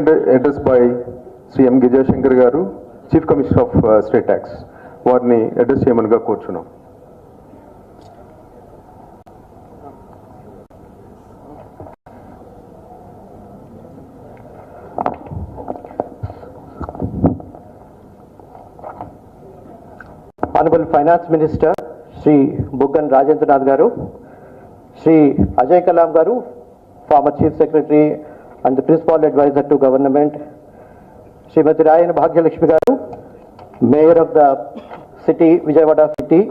address by Sri M. Shankar Garu, Chief Commissioner of State Tax. వారిని address చేయమనిగా కోరుచున్నాం. Honorable Finance Minister Sri Buggan Rajendranath Garu, Sri Ajay Kalam Garu, former Chief Secretary and the Principal Advisor to Government, Srimati Rayana Bhagyalakshmi Garu, Mayor of the City, Vijayawada City,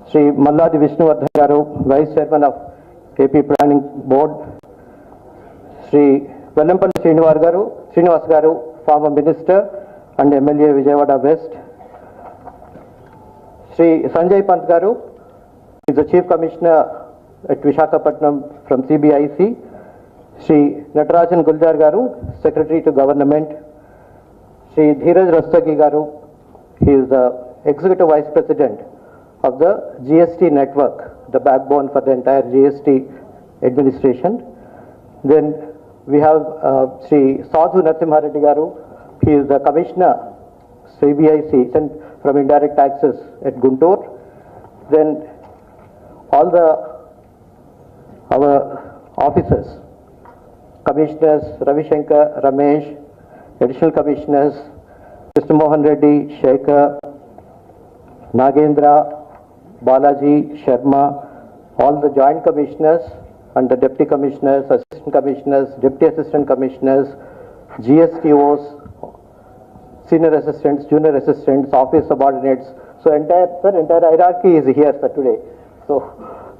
Sri Malladi Vishnuvardhan Garu, Vice Chairman of AP Planning Board, Sri Vellampalli Srinivas Garu, former Minister and MLA Vijayawada West, Sri Sanjay Pant Garu is the Chief Commissioner at Visakhapatnam from CBIC, Sri Natarajan Guljar Garu, Secretary to Government, Sri Dheeraj Rastagi Garu, he is the Executive Vice President of the GST network, the backbone for the entire GST administration. Then we have Sri Sadhu Narasimhareddy Garu, he is the Commissioner CBIC from Indirect Taxes at Guntur. Then all our officers, Commissioners Ravi Shankar, Ramesh, Additional Commissioners Mr. Mohan Reddy, Shekhar, Nagendra, Balaji, Sharma, all the Joint Commissioners and the Deputy Commissioners, Assistant Commissioners, Deputy Assistant Commissioners, GSTOs, Senior Assistants, Junior Assistants, Office Subordinates. So entire hierarchy is here sir, today. So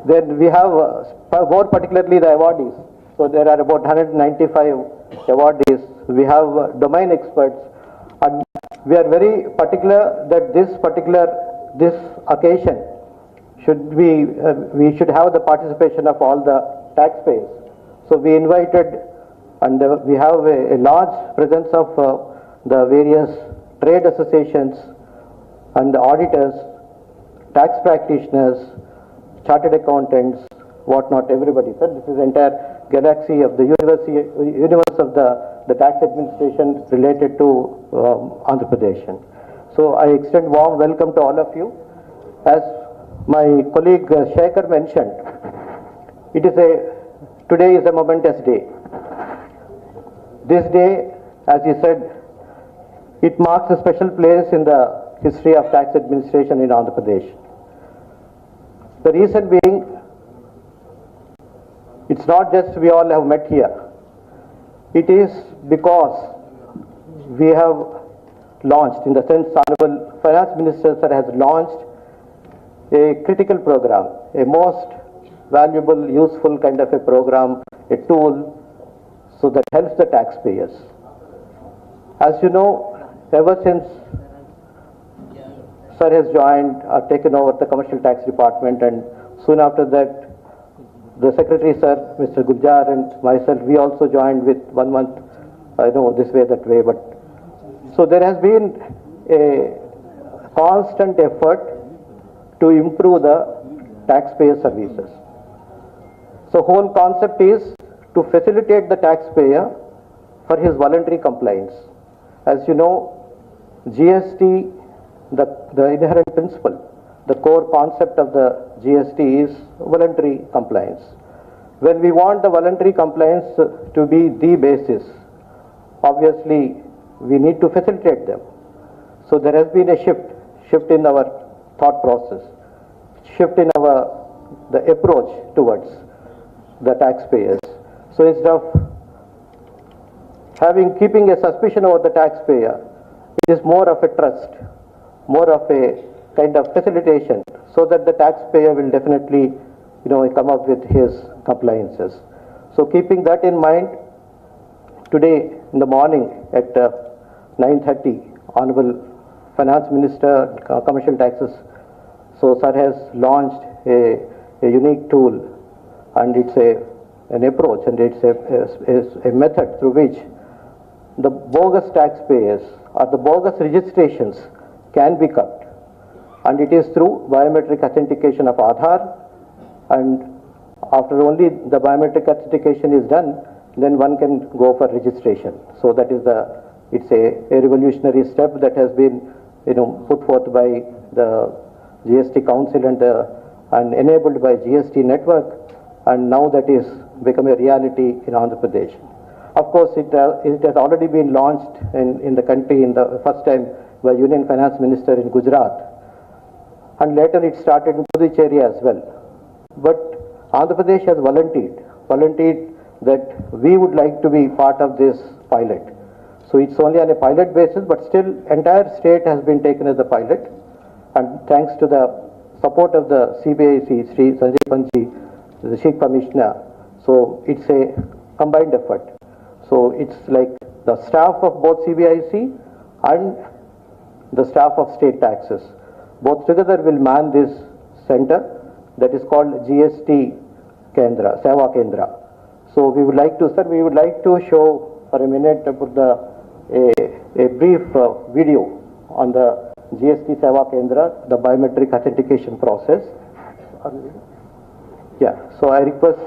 then we have more particularly the awardees. So there are about 195 awardees. We have domain experts, and we are very particular that this occasion should be we should have the participation of all the taxpayers. So we invited, and we have a large presence of the various trade associations and the auditors, tax practitioners, chartered accountants, whatnot, everybody. Sir, this is entire galaxy of the universe of the tax administration related to Andhra Pradesh. So I extend warm welcome to all of you. As my colleague Shekhar mentioned, today is a momentous day. This day, as he said, it marks a special place in the history of tax administration in Andhra Pradesh. The reason being, it's not just we all have met here. It is because we have launched, in the sense Honorable Finance Minister sir has launched a critical program, a most valuable, useful kind of a program, a tool, so that helps the taxpayers. As you know, ever since sir has joined or taken over the Commercial Tax Department, and soon after that the Secretary sir, Mr. Guljar, and myself, we also joined with 1 month, this way, that way, but so there has been a constant effort to improve the taxpayer services. So whole concept is to facilitate the taxpayer for his voluntary compliance. As you know, GST, the inherent principle, the core concept of the GST is voluntary compliance. When we want the voluntary compliance to be the basis, obviously we need to facilitate them. So there has been a shift in our thought process, shift in the approach towards the taxpayers. So instead of keeping a suspicion over the taxpayer, it is more of a trust, more of a kind of facilitation, so that the taxpayer will definitely come up with his compliances. So keeping that in mind, today in the morning at 9:30, Honorable Finance Minister, Commercial Taxes, so sir has launched a unique tool, and it's an approach, and it's a method through which the bogus taxpayers or the bogus registrations can be cut. And it is through biometric authentication of Aadhaar, and after only the biometric authentication is done, then one can go for registration. So that is it's a revolutionary step that has been, put forth by the GST Council and enabled by GST network, and now that is become a reality in Andhra Pradesh. Of course, it has already been launched in the country in the first time by Union Finance Minister in Gujarat, and later it started in Puducherry as well. But Andhra Pradesh has volunteered that we would like to be part of this pilot. So it's only on a pilot basis, but still entire state has been taken as a pilot, and thanks to the support of the CBIC, Sri Sanjay Panji, the Chief Commissioner, so it's a combined effort. So it's like the staff of both CBIC and the staff of state taxes, both together will man this center that is called GST Kendra, Seva Kendra. So we would like to, sir, show for a minute a brief video on the GST Seva Kendra, the biometric authentication process. Yeah, so I request.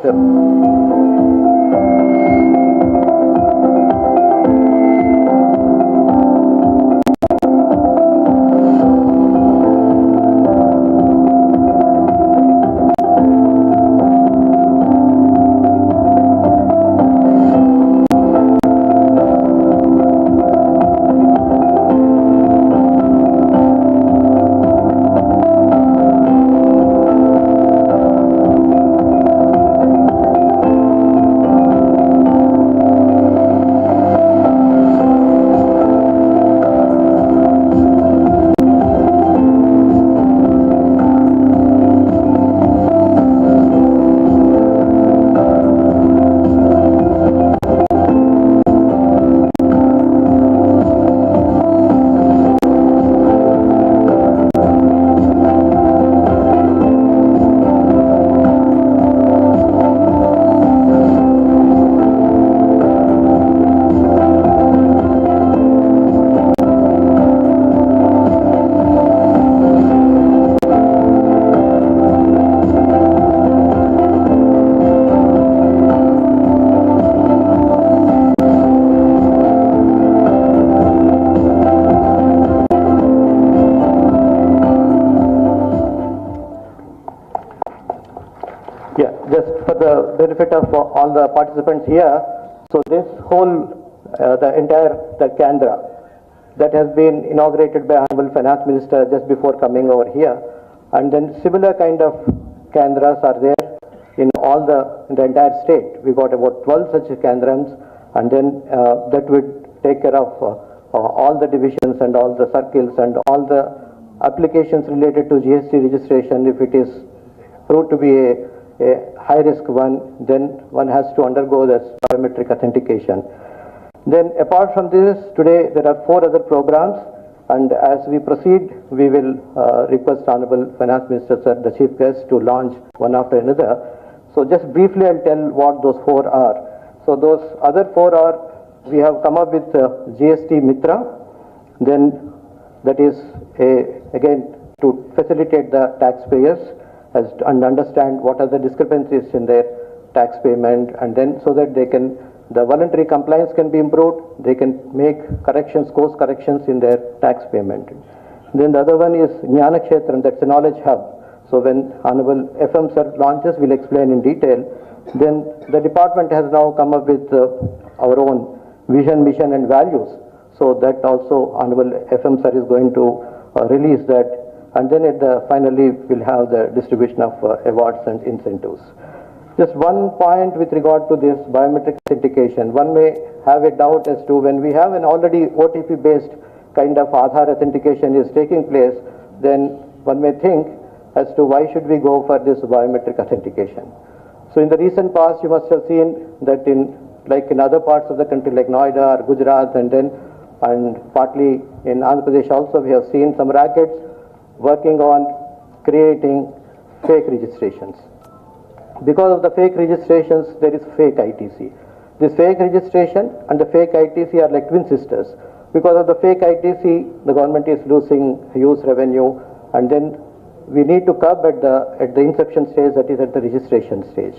Benefit of all the participants here. So this whole, the entire Kendra that has been inaugurated by Honorable Finance Minister just before coming over here, and then similar kind of Kendras are there in all the entire state. We got about 12 such Kendrams, and then that would take care of all the divisions and all the circles and all the applications related to GST registration. If it is proved to be a high risk one, then one has to undergo this biometric authentication. Then apart from this, today there are 4 other programs, and as we proceed, we will request Honorable Finance Minister, sir, the Chief Guest, to launch one after another. So just briefly I'll tell what those 4 are. So those other 4 are, we have come up with GST Mitra, then that is again to facilitate the taxpayers and understand what are the discrepancies in their tax payment, and then so that they can, the voluntary compliance can be improved, they can make corrections, course corrections in their tax payment. Then the other one is Jnana Kshetram, that's a knowledge hub. So when Honorable FM sir launches, we'll explain in detail. Then the department has now come up with our own vision, mission and values. So that also Honorable FM sir is going to release that. And then finally we'll have the distribution of awards and incentives. Just one point with regard to this biometric authentication. One may have a doubt as to when we have an already OTP based kind of Aadhaar authentication is taking place, then one may think as to why should we go for this biometric authentication. So in the recent past, you must have seen that in other parts of the country like Noida or Gujarat, and partly in Andhra Pradesh also, we have seen some rackets working on creating fake registrations. Because of the fake registrations, there is fake ITC. This fake registration and the fake ITC are like twin sisters. Because of the fake ITC, the government is losing huge revenue, and then we need to curb at the inception stage, that is at the registration stage.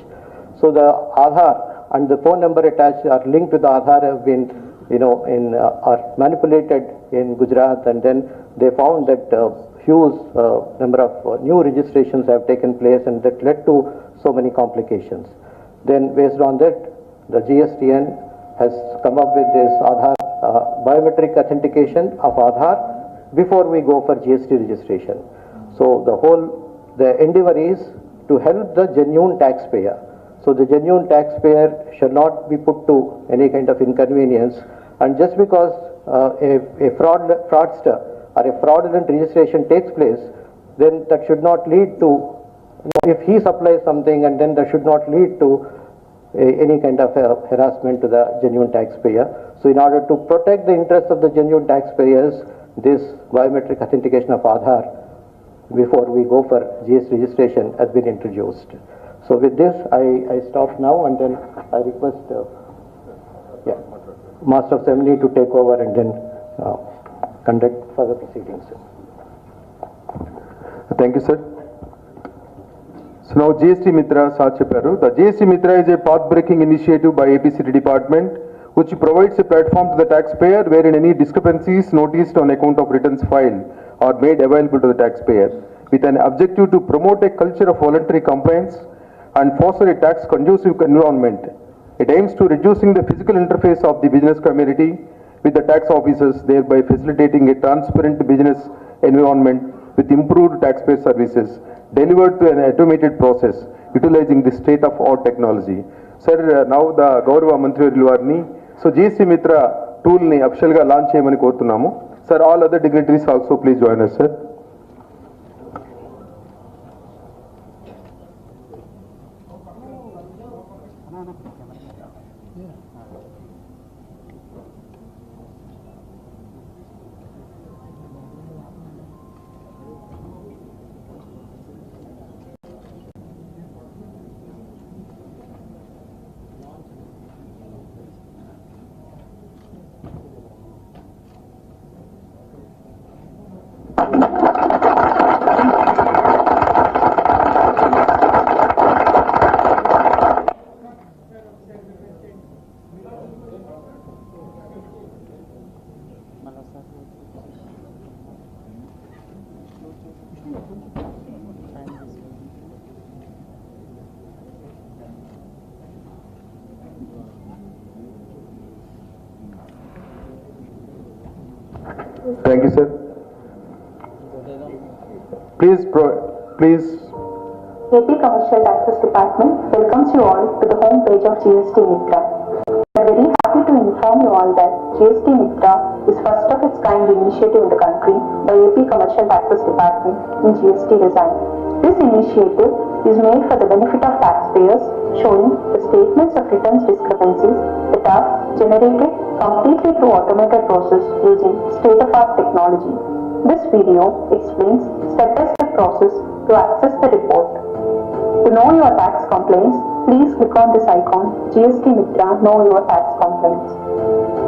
So the Aadhaar and the phone number attached are linked with the Aadhaar have been, are manipulated in Gujarat, and then they found that huge number of new registrations have taken place, and that led to so many complications. Then based on that, the GSTN has come up with this Aadhaar biometric authentication of Aadhaar before we go for GST registration. So the endeavor is to help the genuine taxpayer. So the genuine taxpayer shall not be put to any kind of inconvenience, and just because a fraudster or a fraudulent registration takes place, then that should not lead to, if he supplies something, and then that should not lead to any kind of harassment to the genuine taxpayer. So in order to protect the interests of the genuine taxpayers, this biometric authentication of Aadhaar before we go for GST registration has been introduced. So with this, I stop now, and then I request Master of Ceremony to take over and then conduct further proceedings. Thank you, sir. So now GST Mitra Sir Chepparu. The GST Mitra is a path-breaking initiative by APCD department which provides a platform to the taxpayer wherein any discrepancies noticed on account of returns filed are made available to the taxpayer, with an objective to promote a culture of voluntary compliance and foster a tax conducive environment. It aims to reducing the physical interface of the business community with the tax officers, thereby facilitating a transparent business environment with improved taxpayer services delivered to an automated process utilizing the state-of-art technology. Sir, now the Gaurava Mantri Varni, so GST Mitra tool ni official ga launch cheyamani korutunnamu. Sir, all other dignitaries also please join us, sir. Thank you, sir. Please. AP Commercial Taxes Department welcomes you all to the home page of GST Mitra. We are very happy to inform you all that GST Mitra is first of its kind initiative in the country by AP Commercial Taxes Department in GST design. This initiative is made for the benefit of taxpayers, showing the statements of returns discrepancies that are generated completely through automated process using state-of-art technology. This video explains step-by-step process to access the report. To know your tax complaints, please click on this icon, GST Mitra Know Your Tax Complaints.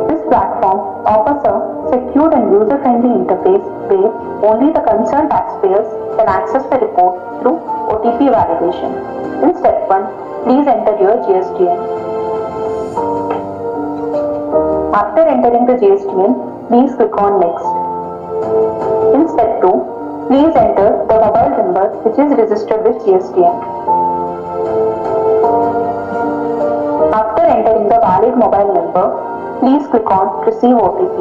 This platform offers a secure and user-friendly interface where only the concerned taxpayers can access the report through OTP validation. In step 1, please enter your GSTN. After entering the GSTN, please click on Next. In step 2, please enter the mobile number which is registered with GSTN. After entering the valid mobile number, please click on Receive OTP.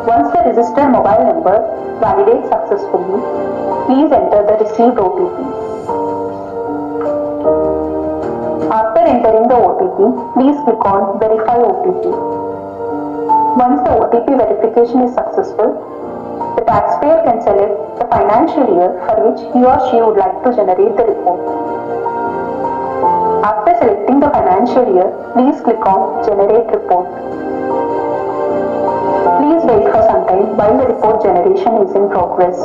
Once the registered mobile number validates successfully, please enter the received OTP. After entering the OTP, please click on Verify OTP. Once the OTP verification is successful, the taxpayer can select the financial year for which he or she would like to generate the report. After selecting the financial year, please click on Generate Report. Please wait for some time while the report generation is in progress.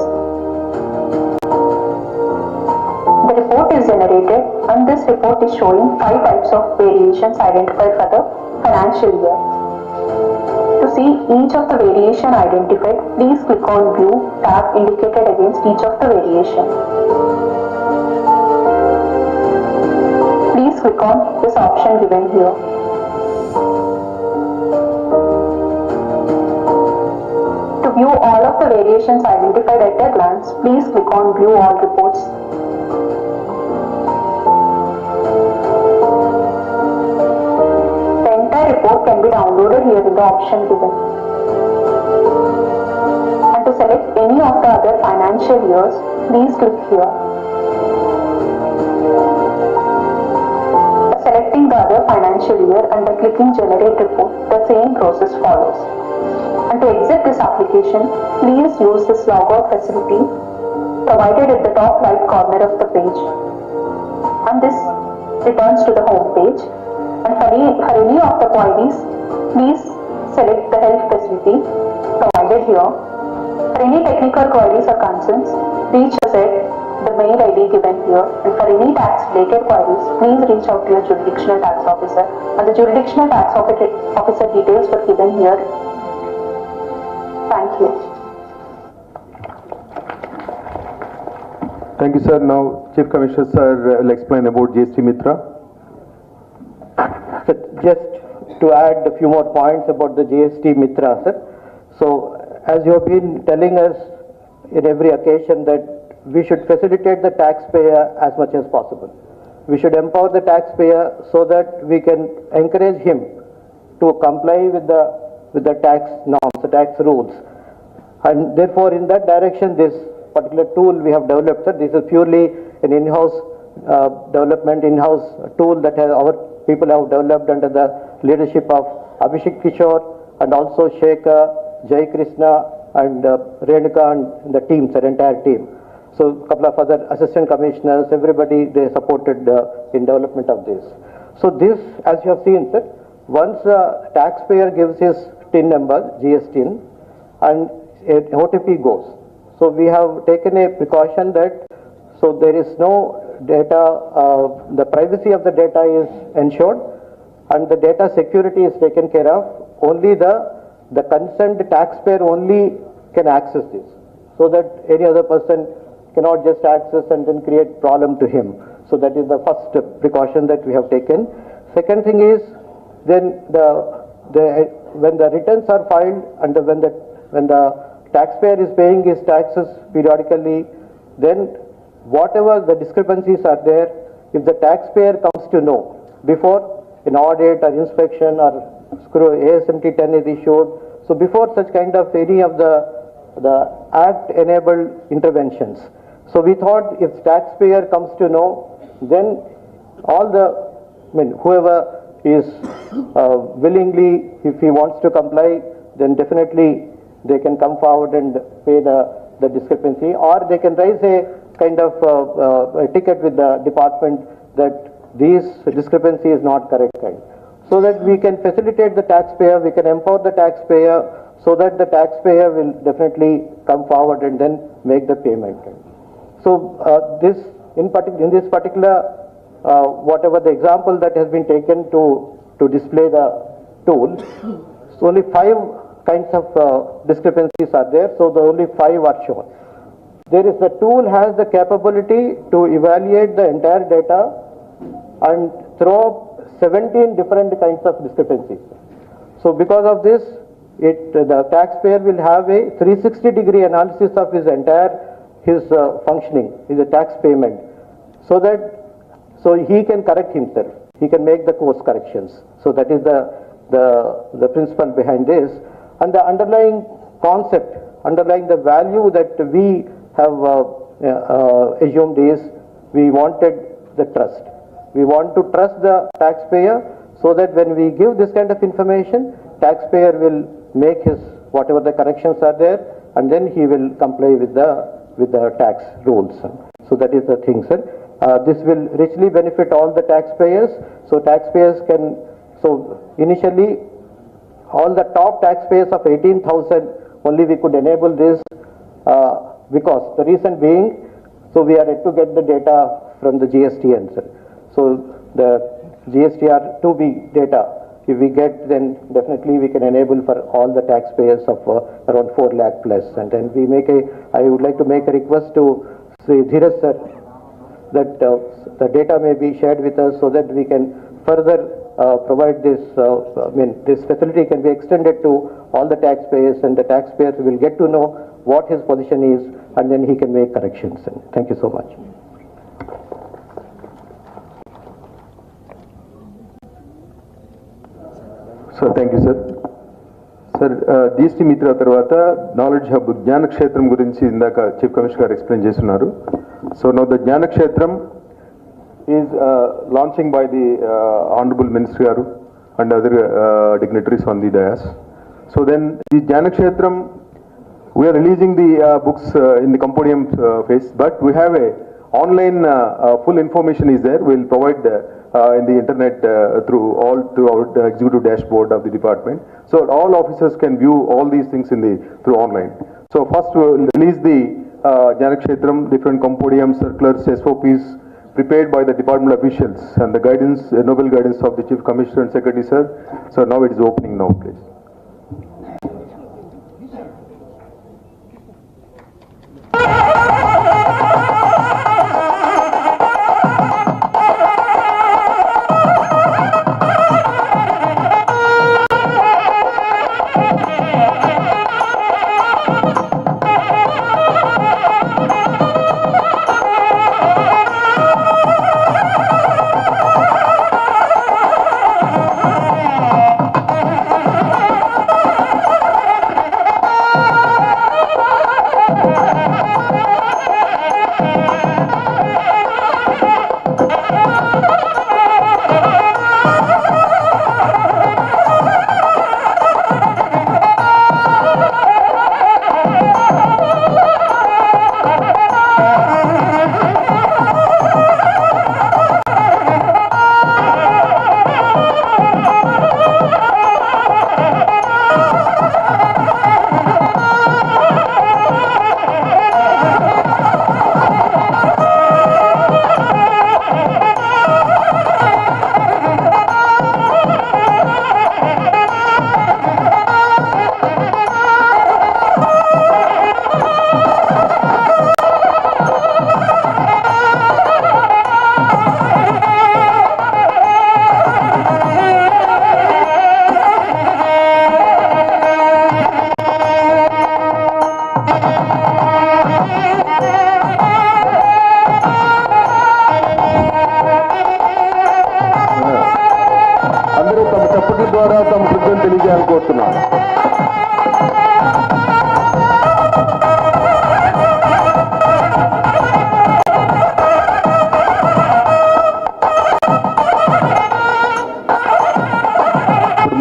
The report is generated, and this report is showing 5 types of variations identified for the financial year. To see each of the variation identified, please click on View tab indicated against each of the variation. Please click on this option given here. To view all of the variations identified at a glance, please click on View All Reports. The entire report can be downloaded here in the option given. And to select any of the other financial years, please click here. By selecting the other financial year and by clicking Generate Report, the same process follows. And to exit this application, please use this logout facility provided at the top right corner of the page. And this returns to the home page. And for any of the queries, please select the help facility provided here. For any technical queries or concerns, reach us at the mail ID given here. And for any tax related queries, please reach out to your jurisdictional tax officer. And the jurisdictional tax officer details were given here. Thank you. Thank you, sir. Now, Chief Commissioner, sir, will explain about GST Mitra. So just to add a few more points about the GST Mitra, sir. So, as you have been telling us in every occasion that we should facilitate the taxpayer as much as possible. We should empower the taxpayer so that we can encourage him to comply with the tax norms, the tax rules. And therefore, in that direction, this particular tool we have developed, sir, this is purely an in-house development, in-house tool that our people have developed under the leadership of Abhishek Kishore and also Shekhar, Jai Krishna and Renuka and the team, sir, entire team. So a couple of other assistant commissioners, everybody, they supported in development of this. So this, as you have seen, sir, once a taxpayer gives his TIN number, GS TIN, and OTP goes. So we have taken a precaution that, so there is no data, the privacy of the data is ensured and the data security is taken care of. Only the concerned taxpayer only can access this, so that any other person cannot just access and then create problem to him. So that is the first precaution that we have taken. Second thing is, then when the returns are filed and when the taxpayer is paying his taxes periodically, then whatever the discrepancies are there, if the taxpayer comes to know before an audit or inspection or ASMT 10 is issued, so before such kind of any of the act enabled interventions. So we thought if taxpayer comes to know, then all whoever is willingly, if he wants to comply, then definitely they can come forward and pay the discrepancy, or they can raise a kind of a ticket with the department that this discrepancy is not correct kind. So that we can facilitate the taxpayer, we can empower the taxpayer, so that the taxpayer will definitely come forward and then make the payment. So in this particular whatever the example that has been taken to display the tool, so only 5 kinds of discrepancies are there, so the only 5 are shown. The tool has the capability to evaluate the entire data and throw up 17 different kinds of discrepancies. So because of this, the taxpayer will have a 360-degree analysis of his functioning, his tax payment, so he can correct himself. He can make the course corrections. So that is the principle behind this. And the underlying concept, underlying the value that we have assumed is, we wanted the trust. We want to trust the taxpayer, so that when we give this kind of information, taxpayer will make his whatever the corrections are there, and then he will comply with the tax rules. So that is the thing, sir. This will richly benefit all the taxpayers. So taxpayers can, so initially all the top taxpayers of 18,000 only we could enable this, because the reason being, so we are yet to get the data from the GSTN, sir. So the GSTR 2B data, if we get, then definitely we can enable for all the taxpayers of around 4 lakh plus. And then I would like to make a request to Sri Dheeraj sir, that the data may be shared with us, so that we can further provide this, this facility can be extended to all the taxpayers, and the taxpayers will get to know what his position is, and then he can make corrections. And thank you so much. So thank you, sir. Sir, GST Mitra తర్వాత knowledge hub జ్ఞాన క్షేత్రం గురించి ఇందాక chief commissioner గారు explain చేస్తున్నారు. So now the జ్ఞాన క్షేత్రం is launching by the honourable minister గారు and other dignitaries on the dais. So then the Jnana Kshetram, we are releasing the books in the compodium phase, but we have a online full information is there. We'll provide in the internet through our executive dashboard of the department. So all officers can view all these things through online. So first we'll release the Jnana Kshetram, different compodium circulars, SOPs, prepared by the department officials and the guidance, noble guidance of the Chief Commissioner and Secretary, sir. So now it is opening now, please.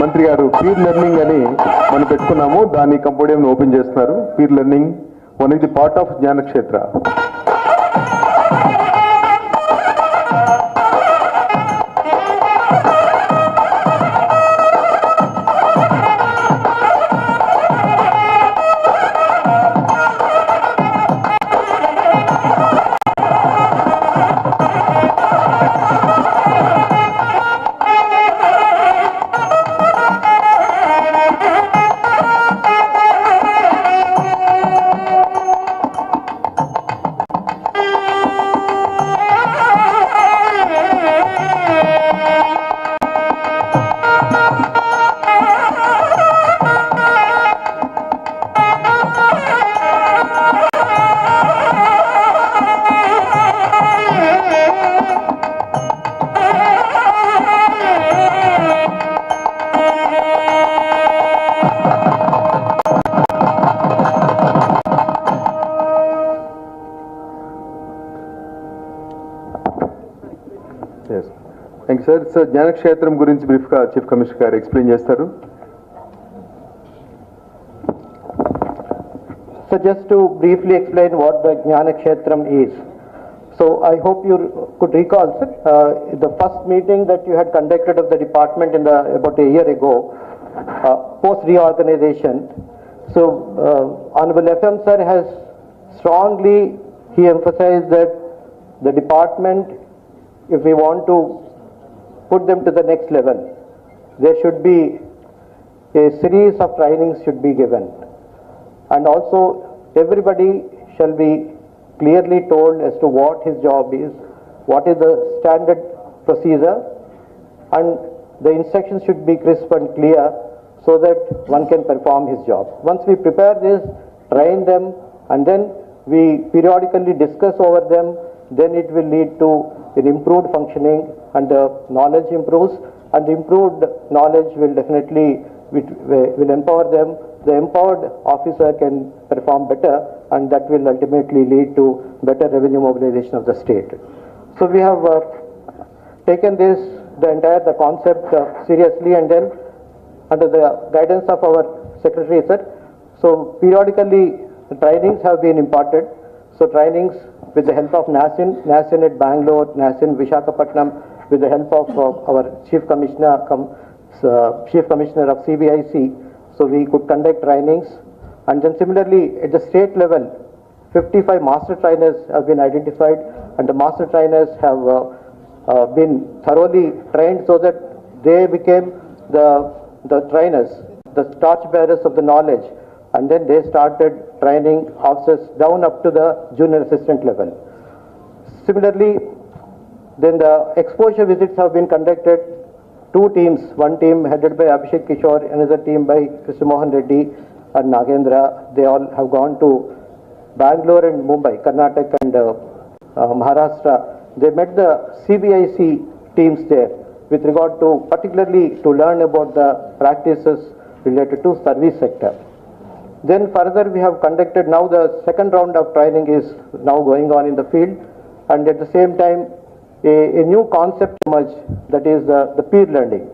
మంత్రి గారు peer learning అని మనం పెట్టుకున్నాము, దాని కంపోడియం open చేస్తున్నారు. Peer learning one is the part of జ్ఞాన క్షేత్ర. Thank you sir. Sir జ్ఞాన క్షేత్రం గురించి బ్రీఫ్గా చీఫ్ కమిషనర్ గారు ఎక్స్ప్లెయిన్ చేస్తారు. So just to briefly explain what the Jnana Kshetram is. So I hope you could recall, sir, the first meeting that you had conducted of the department about a year ago, post reorganization. So Honorable FM sir has strongly, he emphasized that the department, if we want to put them to the next level, there should be a series of trainings should be given, and also everybody shall be clearly told as to what his job is, what is the standard procedure, and the instructions should be crisp and clear so that one can perform his job. Once we prepare this, train them, and then we periodically discuss over them, then it will lead to an improved functioning and the knowledge improves, and improved knowledge will definitely will empower them. The empowered officer can perform better, and that will ultimately lead to better revenue mobilization of the state. So we have taken the concept seriously, and then under the guidance of our secretary, sir, so periodically trainings have been imparted. So trainings with the help of NASIN at Bangalore, NASIN Visakhapatnam, with the help of our Chief Commissioner of CBIC, so we could conduct trainings. And then similarly at the state level, 55 master trainers have been identified, and the master trainers have been thoroughly trained so that they became the trainers, the torchbearers of the knowledge, and then they started training officers down up to the junior assistant level. Similarly, then the exposure visits have been conducted. Two teams, one team headed by Abhishek Kishore, another team by Krishna Mohan Reddy and Nagendra. They all have gone to Bangalore and Mumbai, Karnataka and Maharashtra. They met the CBIC teams there with regard to particularly to learn about the practices related to service sector. Then further we have conducted, now the second round of training is now going on in the field, and at the same time a new concept emerged, that is the peer learning.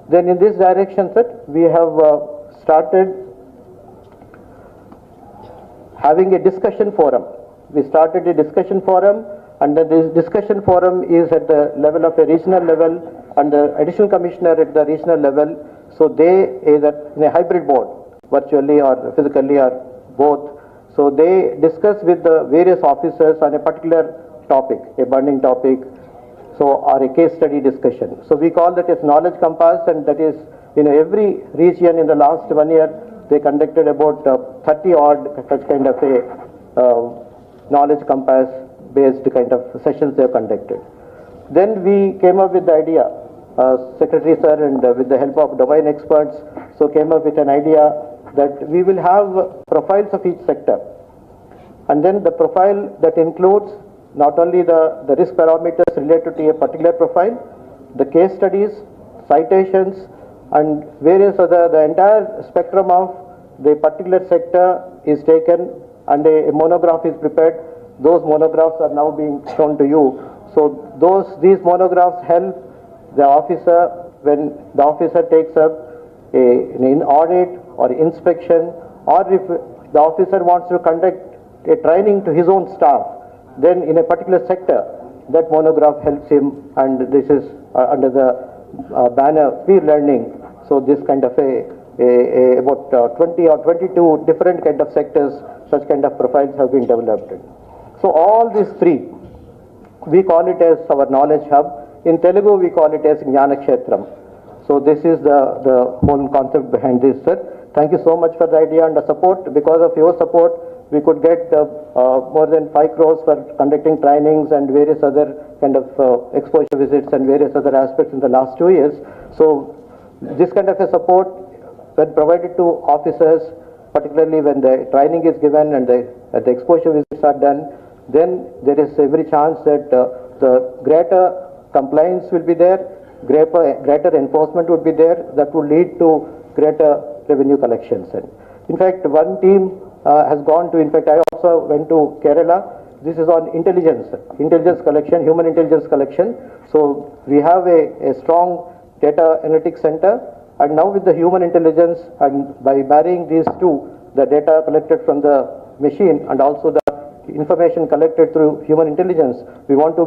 Then in this direction, sir, we have started having a discussion forum. We started a discussion forum, and then this discussion forum is at the level of a regional level and the additional commissioner at the regional level. So they either in a hybrid mode, virtually or physically or both. So they discuss with the various officers on a particular topic, a burning topic, so or a case study discussion. So we call that as knowledge compass, and that is in every region in the last 1 year they conducted about 30 odd such kind of a knowledge compass based kind of sessions they have conducted. Then we came up with the idea, Secretary sir and with the help of domain experts, so came up with an idea that we will have profiles of each sector, and then the profile that includes not only the risk parameters related to a particular profile, the case studies, citations, and various other, the entire spectrum of the particular sector is taken, and a monograph is prepared. Those monographs are now being shown to you. So these monographs help the officer when the officer takes up an audit or inspection, or if the officer wants to conduct a training to his own staff, then in a particular sector, that monograph helps him, and this is under the banner peer learning. So this kind of about 20 or 22 different kind of sectors, such kind of profiles have been developed. So all these three, we call it as our knowledge hub. In Telugu, we call it as Jnana Kshetram. So this is the whole concept behind this, sir. Thank you so much for the idea and the support. Because of your support, we could get more than 5 crores for conducting trainings and various other kind of exposure visits and various other aspects in the last 2 years. So this kind of a support when provided to officers, particularly when the training is given and the exposure visits are done, then there is every chance that the greater compliance will be there, greater enforcement would be there, that would lead to greater revenue collections. And in fact, one team has gone to, in fact, I also went to Kerala. This is on intelligence collection, human intelligence collection. So we have a strong data analytics center, and now with the human intelligence, and by marrying these two, the data collected from the machine and also the information collected through human intelligence, we want to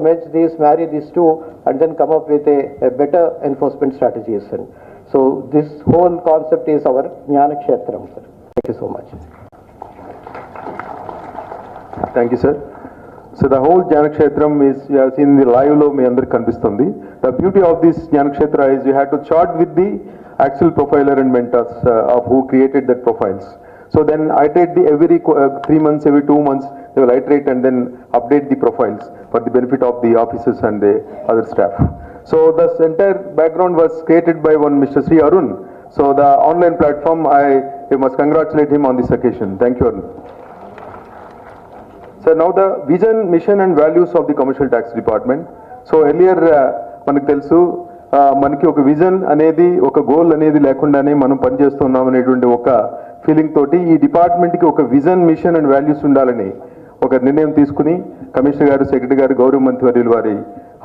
marry these two, and then come up with a better enforcement strategies. And so this whole concept is our Jnana Kshetram, sir. Thank you so much. Thank you, sir. So the whole Jnana Kshetram is, you have seen the live lo me under kanpistundi. The beauty of this Jnana Kshetra is you had to chart with the actual profiler and mentors of who created that profiles. So then iterate every 3 months, every 2 months, they will iterate and then update the profiles for the benefit of the officers and the other staff. So this entire background was created by one Mr. Sri Arun. So the online platform, I must congratulate him on this occasion. Thank you, Arun. So now the vision, mission and values of the Commercial Tax Department. So earlier మనకు తెలుసు మనకి ఒక vision అనేది ఒక goal అనేది లేకుండానే మనం పనిచేస్తున్నాం అనేటువంటి ఒక ఫీలింగ్ తోటి ఈ డిపార్ట్మెంట్కి ఒక విజన్, మిషన్ అండ్ వాల్యూస్ ఉండాలని ఒక నిర్ణయం తీసుకుని కమిషనర్ గారు, సెక్రటరీ గారు, గౌరవ మంత్రివర్యుల వారి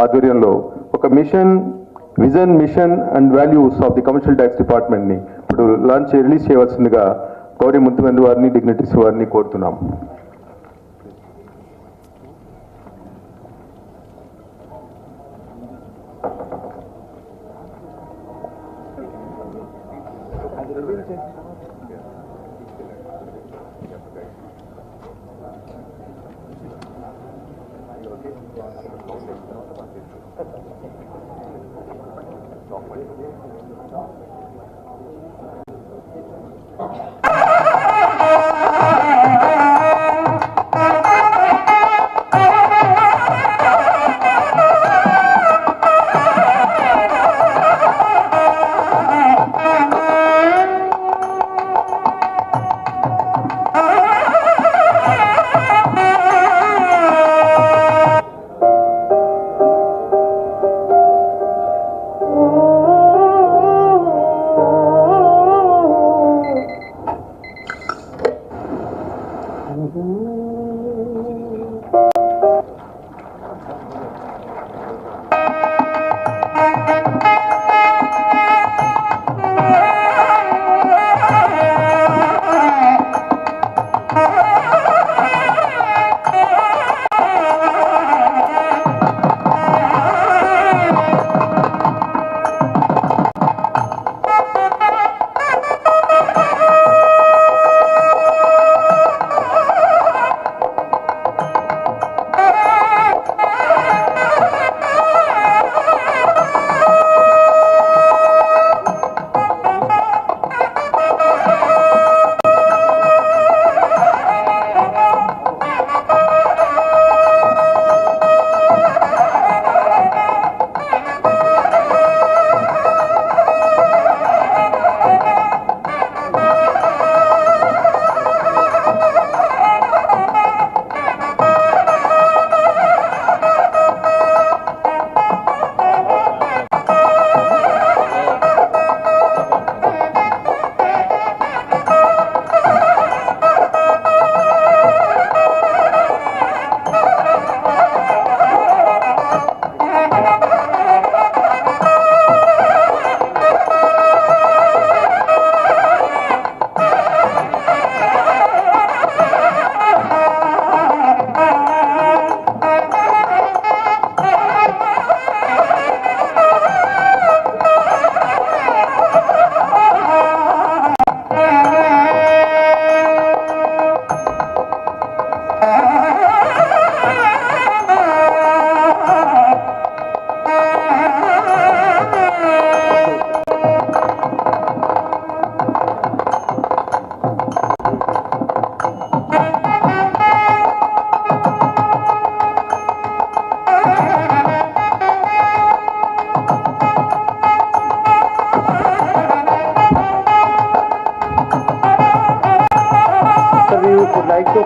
ఆధ్వర్యంలో ఒక vision, mission and values of the commercial tax డిపార్ట్మెంట్ని ఇప్పుడు రిలీజ్ చేయవలసిందిగా గౌరవ మంత్రివర్యుల వారిని, డిగ్నిటరీస్ వారిని కోరుతున్నాం.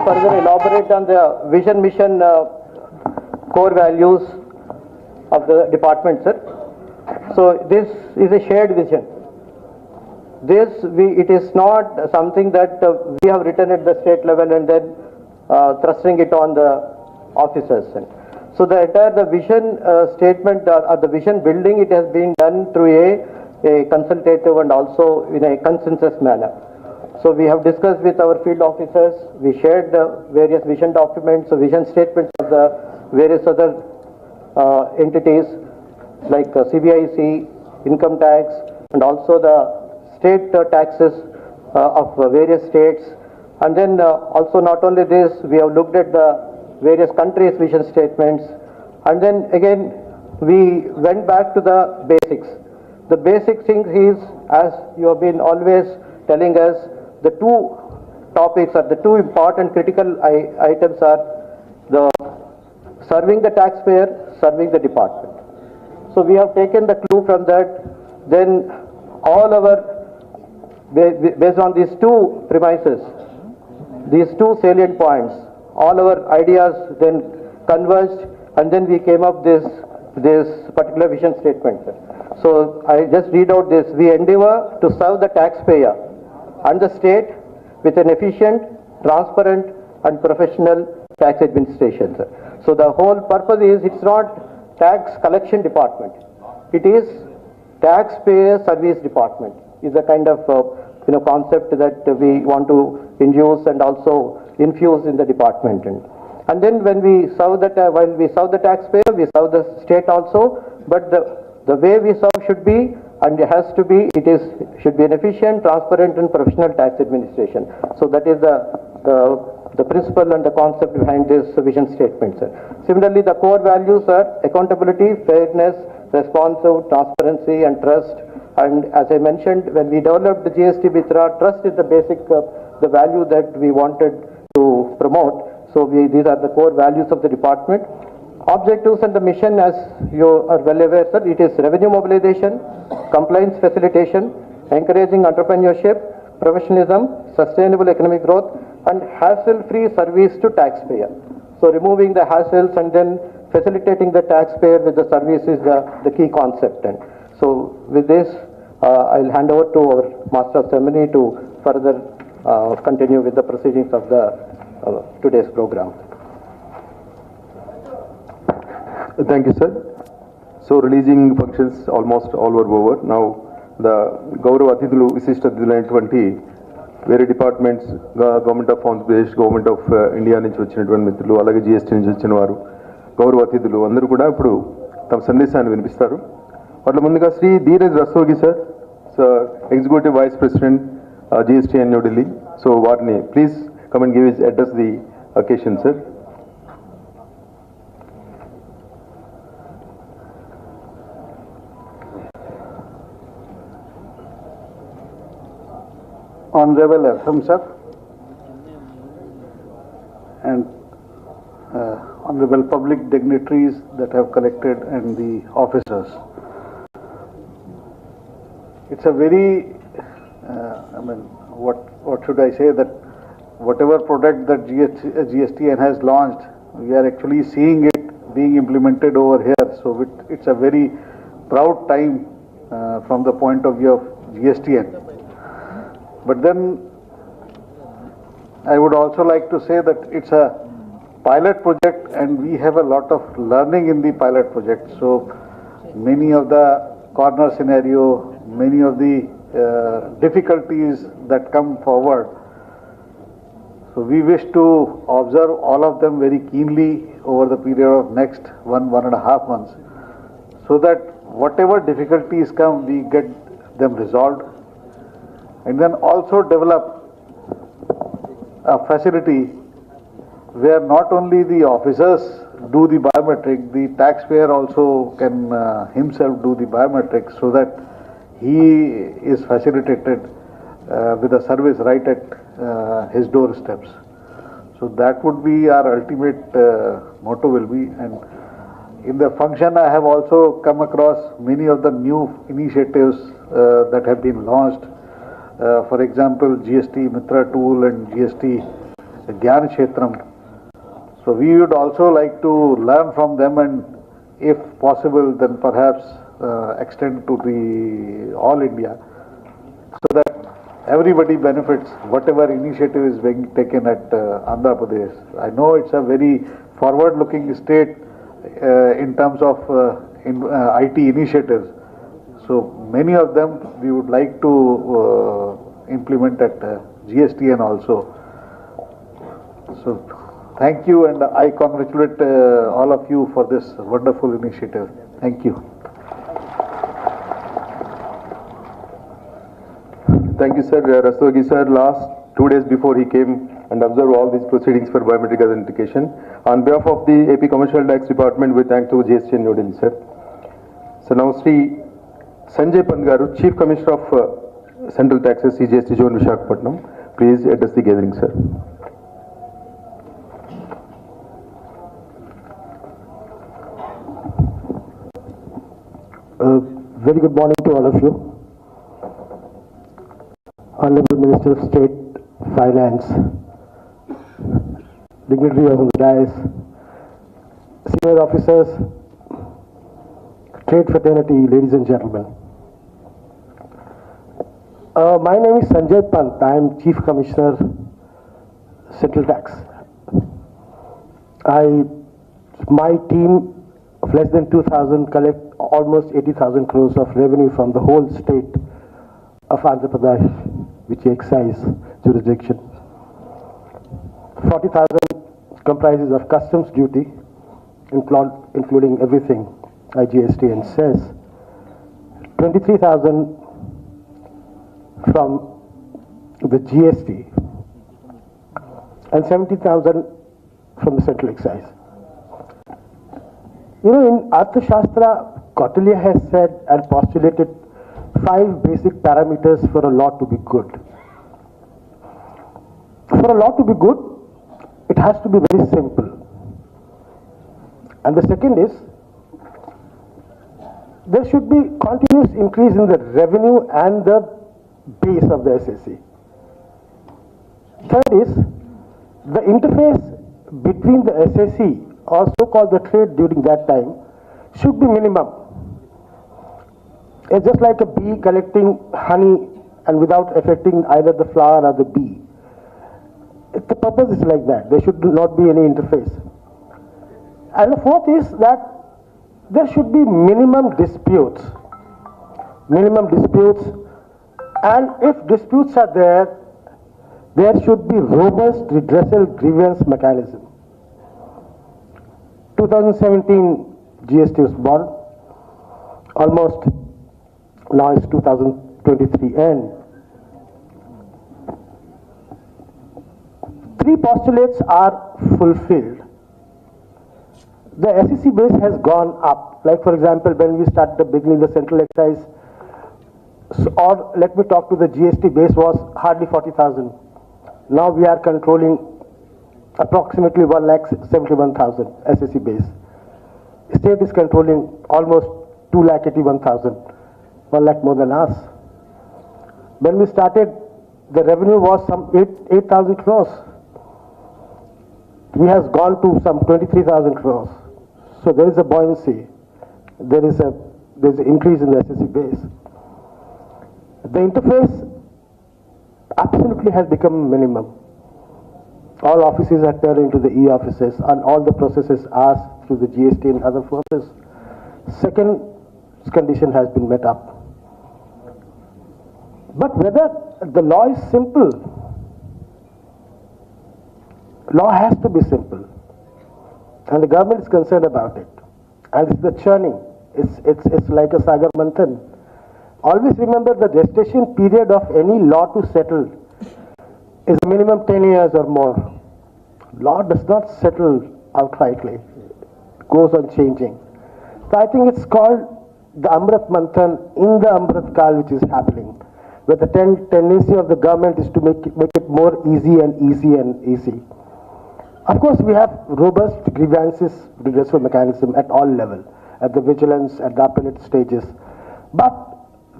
Further elaborate on the vision, mission, core values of the department, sir. So this is a shared vision. It is not something that we have written at the state level and then thrusting it on the officers. So the entire vision statement or the vision building, it has been done through a consultative and also in a consensus manner. So we have discussed with our field officers, we shared the various vision documents, so vision statements of the various other entities like CBIC, income tax, and also the state taxes of various states. And then also not only this, we have looked at the various countries' vision statements. And then again, we went back to the basics. The basic thing is, as you have been always telling us, the two topics or the two important critical items are the serving the taxpayer, serving the department. So we have taken the clue from that. Then all our, based on these two premises, these two salient points, all our ideas then converged, and then we came up this particular vision statement. So I just read out this: we endeavor to serve the taxpayer and the state with an efficient, transparent and professional tax administration. So the whole purpose is, it's not tax collection department, it is taxpayer service department, is a kind of concept that we want to induce and also infuse in the department. And then when we serve while we serve the taxpayer, we serve the state also, but the way we serve should be, and it has to be, should be an efficient, transparent and professional tax administration. So that is the principle and the concept behind this vision statement, sir. Similarly, the core values are accountability, fairness, responsive, transparency and trust. And as I mentioned, when we developed the GST Mitra, trust is the basic, the value that we wanted to promote. So these are the core values of the department. Objectives and the mission, as you are well aware, sir, it is revenue mobilization, compliance facilitation, encouraging entrepreneurship, professionalism, sustainable economic growth, and hassle-free service to taxpayer. So removing the hassles and then facilitating the taxpayer with the service is the key concept. And so with this, I'll hand over to our Master of Ceremony to further continue with the proceedings of the today's program. Thank you, sir. So releasing functions almost all were over. Now the Gaurav Atithulu, Visishta Atithulu వేరే departments, government of Andhra Pradesh, government of India నుంచి వచ్చినటువంటి మిత్రులు, అలాగే GST నుంచి వచ్చిన వారు, గౌరవ అతిథులు అందరూ కూడా ఇప్పుడు తమ సందేశాన్ని వినిపిస్తారు. వాటిలో ముందుగా Shri Dheeraj Rastogi sir, executive vice president GST and New Delhi. So వారిని please come and give his address the occasion sir. Honorable SAMSKRUTI and honorable public dignitaries that have collected and the officers. It's a very, what should I say, that whatever product that GSTN has launched, we are actually seeing it being implemented over here. So it's a very proud time from the point of view of GSTN. But then I would also like to say that it's a pilot project and we have a lot of learning in the pilot project. So many of the corner scenario, many of the difficulties that come forward. So we wish to observe all of them very keenly over the period of next 1.5 months, so that whatever difficulties come, we get them resolved. And then also develop a facility where not only the officers do the biometric, the taxpayer also can himself do the biometric, so that he is facilitated with a service right at his doorsteps. So that would be our ultimate motto will be. And in the function, I have also come across many of the new initiatives that have been launched. For example, GST Mitra tool and GST Gyan Kshetram. So we would also like to learn from them, and if possible, then perhaps extend to the all India, so that everybody benefits whatever initiative is being taken at Andhra Pradesh. I know it's a very forward-looking state in terms of IT initiatives. So many of them we would like to implement at GSTN also. So thank you, and I congratulate all of you for this wonderful initiative. Thank you. Thank you, sir. Rastogi sir, last 2 days before he came and observed all these proceedings for biometric authentication. On behalf of the AP Commercial Tax Department, we thank to GST and New Delhi, sir. So now Sri Sanjay Pangaru, Chief Commissioner of Central Taxes, CGST Zone, Visakhapatnam, please address the gathering, sir. Very good morning to all of you. Honorable Minister of State Finance, dignitaries on the dais, senior officers, trade fraternity, ladies and gentlemen. My name is Sanjay Pant. I am Chief Commissioner, Central Tax. My team of less than 2,000 collect almost 80,000 crores of revenue from the whole state of Andhra Pradesh, which excise jurisdiction. 40,000 comprises of customs duty, including everything, IGST and cess. 23,000 from the GST and 70,000 from the central excise. You know, in Arthashastra, Kautilya has said and postulated 5 basic parameters for a law to be good. For a law to be good, it has to be very simple. And the second is, there should be continuous increase in the revenue and the base of the SSC. Third is, the interface between the SSC or so-called the trade during that time should be minimum. It's just like a bee collecting honey and without affecting either the flower or the bee. The purpose is like that. There should not be any interface. And the fourth is that there should be minimum disputes. Minimum disputes, and if disputes are there, there should be robust redressal grievance mechanism. 2017 GST was born. Almost now it's 2023 end. 3 postulates are fulfilled. The SEC base has gone up. Like for example, when we started the beginning, the central excise, or let me talk to the GST base was hardly 40,000. Now we are controlling approximately 1,71,000 SSC base. State is controlling almost 2,81,000, 1 lakh more than us. When we started, the revenue was some 8,000 crores. We has gone to some 23,000 crores. So there is a buoyancy. There's an increase in the SSC base. The interface absolutely has become minimum. All offices are turned into the e-offices, and all the processes are through the GST and other forces. Second condition has been met up. But whether the law is simple, law has to be simple, and the government is concerned about it. And it's the churning. It's like a sagar manthan. Always remember the gestation period of any law to settle is minimum 10 years or more. Law does not settle outrightly. It goes on changing. So I think it's called the Amrit Manthan in the Amrit Kal which is happening, where the tendency of the government is to make it more easy and easy and easy. Of course, we have robust grievances redressal mechanism at all levels, at the vigilance, at the appellate stages. But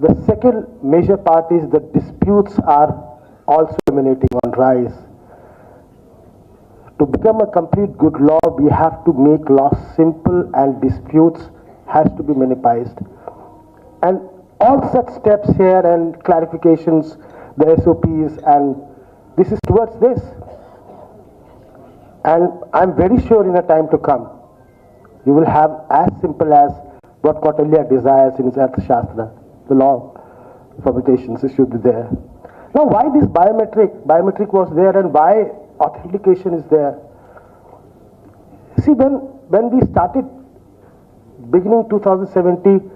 the second major part is the disputes are also emanating on rise. To become a complete good law, we have to make law simple, and disputes has to be minimized. And all such steps here and clarifications, the SOPs, and this is towards this. And I'm very sure in a time to come, you will have as simple as what Kautilya desires in his Arthashastra. The law permutations should be there. Now, why this biometric? Biometric was there, and why authentication is there? See, when we started beginning 2017,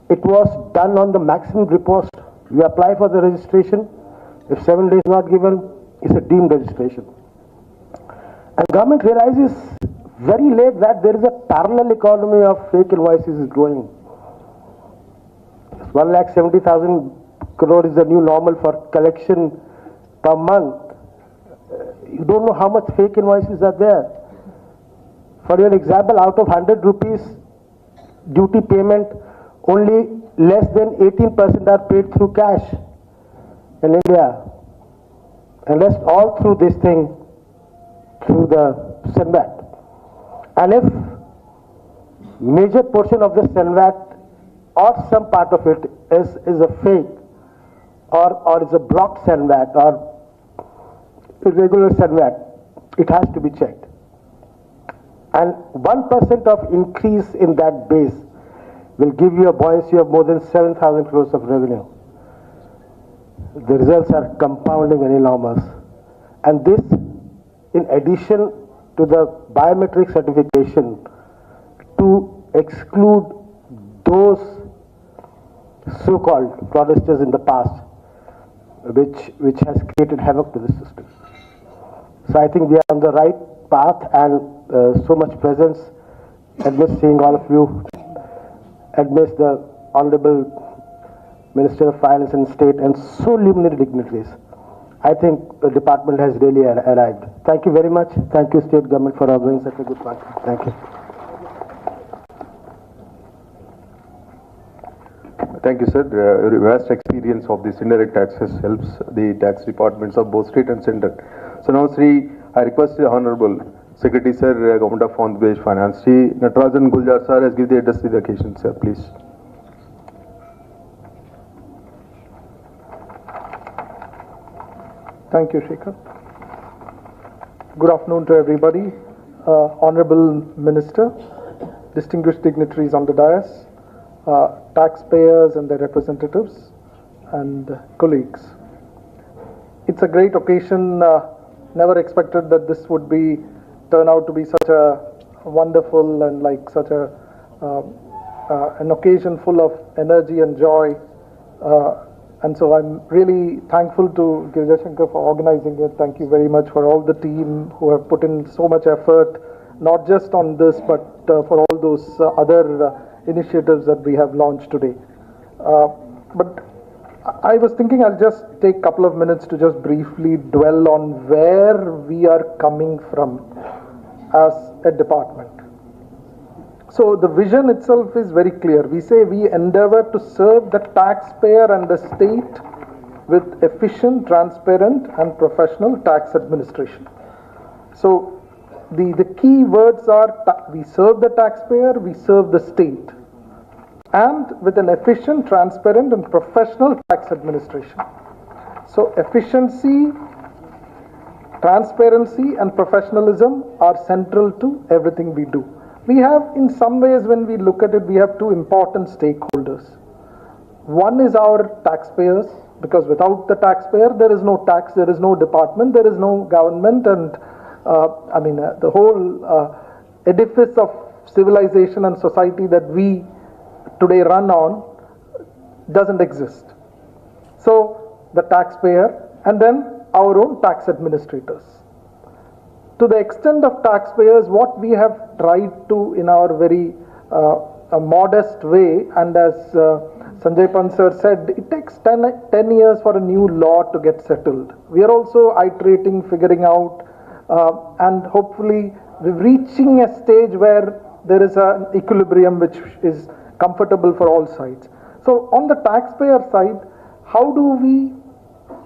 it was done on the maximum repost. You apply for the registration. If 7 days not given, it's a deemed registration. And government realizes very late that there is a parallel economy of fake invoices is growing. 1,70,000 crore is the new normal for collection per month. You don't know how much fake invoices are there. For your example, out of 100 rupees duty payment, only less than 18% are paid through cash in India. And rest all through this thing, through the SENVAT. And if major portion of the SENVAT or some part of it is a fake or is a blocked SENVAT or irregular SENVAT, it has to be checked. And 1% of increase in that base will give you a buoyancy of more than 7,000 crores of revenue. The results are compounding and enormous. And this, in addition to the biometric certification, to exclude those so-called fraudsters in the past, which has created havoc to the system. So I think we are on the right path, and so much presence amidst seeing all of you, amidst the Honorable Minister of Finance and State and so luminary dignitaries. I think the department has really arrived. Thank you very much. Thank you, State Government, for organizing such a good party. Thank you. Thank you, sir. Your vast experience of this indirect taxes helps the tax departments of both state and center. So now, Sri, I request the Honorable Secretary, sir, Government of Andhra Pradesh Finance, Sri Natarajan Guljar, sir, has given the address to the occasion, sir, please. Thank you, Shekhar. Good afternoon to everybody. Honorable Minister, distinguished dignitaries on the dais, taxpayers and their representatives, and colleagues. It's a great occasion. Never expected that this would turn out to be such a wonderful and such an occasion full of energy and joy. And so I'm really thankful to Girija Shankar for organizing it. Thank you very much for all the team who have put in so much effort, not just on this, but for all those other initiatives that we have launched today. But I was thinking I'll just take a couple of minutes to just briefly dwell on where we are coming from as a department. So the vision itself is very clear. We say we endeavor to serve the taxpayer and the state with efficient, transparent and professional tax administration. So the key words are we serve the taxpayer, we serve the state, and with an efficient, transparent and professional tax administration. So efficiency, transparency and professionalism are central to everything we do. We have, in some ways, when we look at it, we have two important stakeholders. One is our taxpayers, because without the taxpayer, there is no tax, there is no department, there is no government, and the whole edifice of civilization and society that we today run on doesn't exist. So the taxpayer, and then our own tax administrators. To the extent of taxpayers, what we have tried to, in our very modest way, and as Sanjay Pant sir said, it takes 10 years for a new law to get settled. We are also iterating, figuring out, and hopefully we're reaching a stage where there is an equilibrium which is comfortable for all sides. So on the taxpayer side, how do we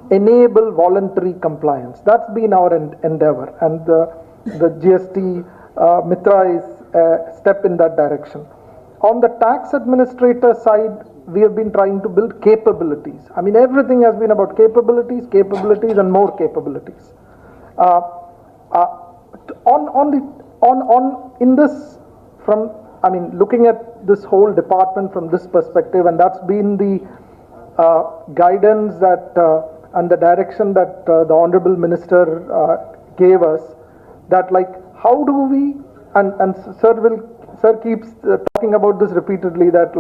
enable voluntary compliance? That's been our endeavor, and the GST Mitra is a step in that direction. On the tax administrator side, we have been trying to build capabilities. I mean, everything has been about capabilities and more capabilities. Looking at this whole department from this perspective, and that's been the guidance that and the direction that the Honorable Minister gave us, that how do we, and Sir keeps talking about this repeatedly, that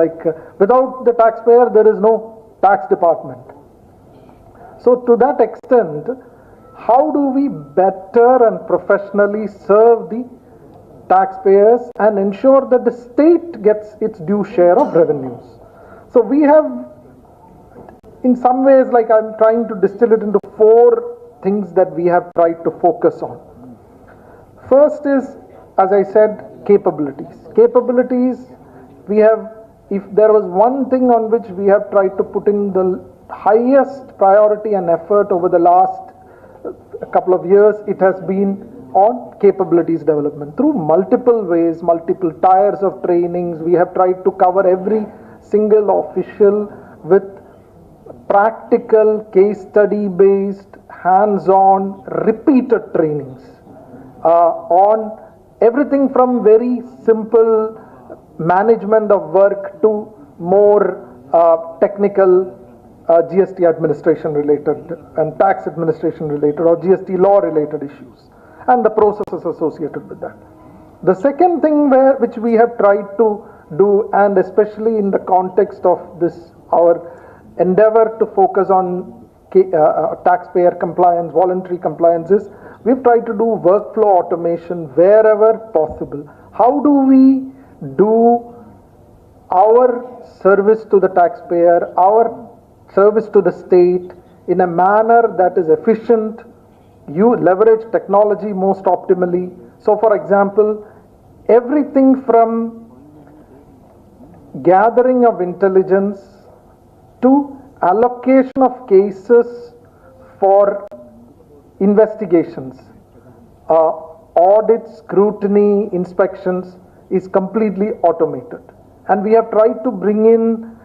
without the taxpayer there is no tax department. So to that extent, how do we better and professionally serve the taxpayers and ensure that the state gets its due share of revenues? So we have, in some ways, I'm trying to distill it into 4 things that we have tried to focus on. First is, as I said, capabilities. Capabilities, we have if there was one thing on which we have tried to put in the highest priority and effort over the last couple of years, it has been on capabilities development through multiple ways, multiple tiers of trainings. We have tried to cover every single official with practical, case study based, hands-on, repeated trainings on everything from very simple management of work to more technical GST administration related and tax administration related or GST law related issues and the processes associated with that. The second thing which we have tried to do, and especially in the context of this, our endeavor to focus on taxpayer compliance, voluntary compliance, is we've tried to do workflow automation wherever possible. How do we do our service to the taxpayer, our service to the state in a manner that is efficient, you leverage technology most optimally. So for example, everything from gathering of intelligence to allocation of cases for investigations, audit, scrutiny, inspections is completely automated. And we have tried to bring in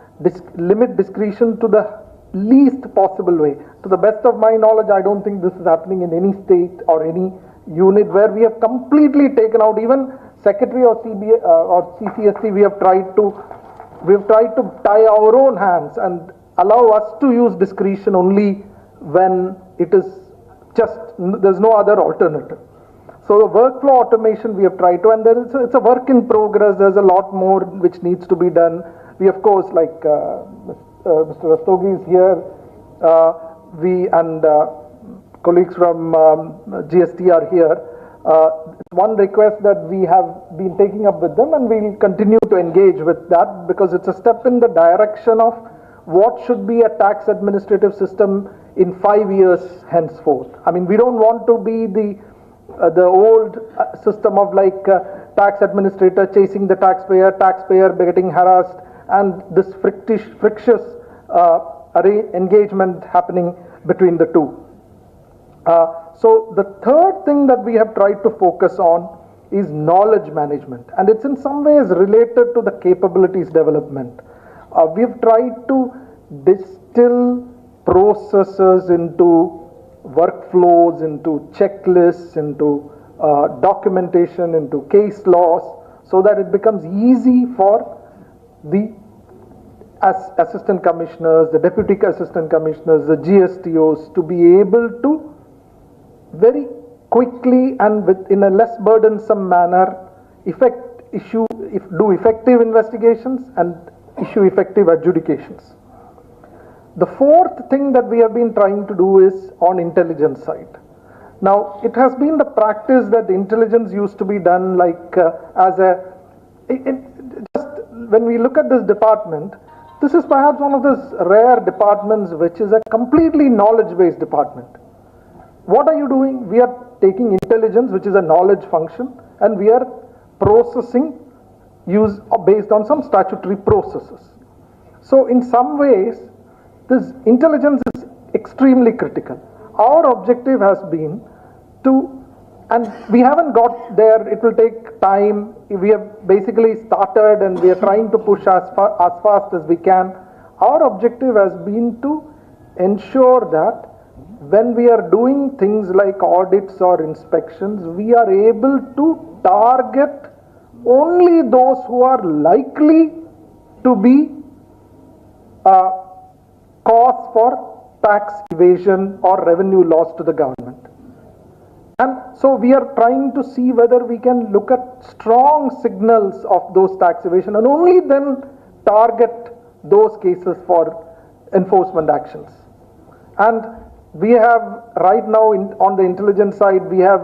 limit discretion to the least possible way. To the best of my knowledge, I don't think this is happening in any state or any unit where we have completely taken out even secretary or CBA or CCSC. We have tried to tie our own hands and allow us to use discretion only when it is just, there's no other alternative. So the workflow automation we have tried to, and it's a work in progress. There's a lot more which needs to be done. We of course, like Mr. Rastogi is here, we and colleagues from GST are here. One request that we have been taking up with them, and we'll continue to engage with that because it's a step in the direction of what should be a tax administrative system in 5 years henceforth. I mean, we don't want to be the old system of like tax administrator chasing the taxpayer getting harassed, and this frictious engagement happening between the two. So the third thing that we have tried to focus on is knowledge management, and it's in some ways related to the capabilities development. We've tried to distill processes into workflows, into checklists, into documentation, into case laws, so that it becomes easy for the assistant commissioners, the deputy assistant commissioners, the GSTOs to be able to very quickly and in a less burdensome manner do effective investigations and issue effective adjudications. The fourth thing that we have been trying to do is on intelligence side. Now, it has been the practice that intelligence used to be done like just when we look at this department, this is perhaps one of those rare departments which is a completely knowledge-based department. What are you doing? We are taking intelligence, which is a knowledge function, and we are processing based on some statutory processes. So in some ways, this intelligence is extremely critical. Our objective has been to, and we haven't got there, it will take time. We have basically started and we are trying to push as fast as we can. Our objective has been to ensure that when we are doing things like audits or inspections, we are able to target only those who are likely to be cause for tax evasion or revenue loss to the government. And so we are trying to see whether we can look at strong signals of those tax evasion and only then target those cases for enforcement actions. And we have right now on the intelligence side, we have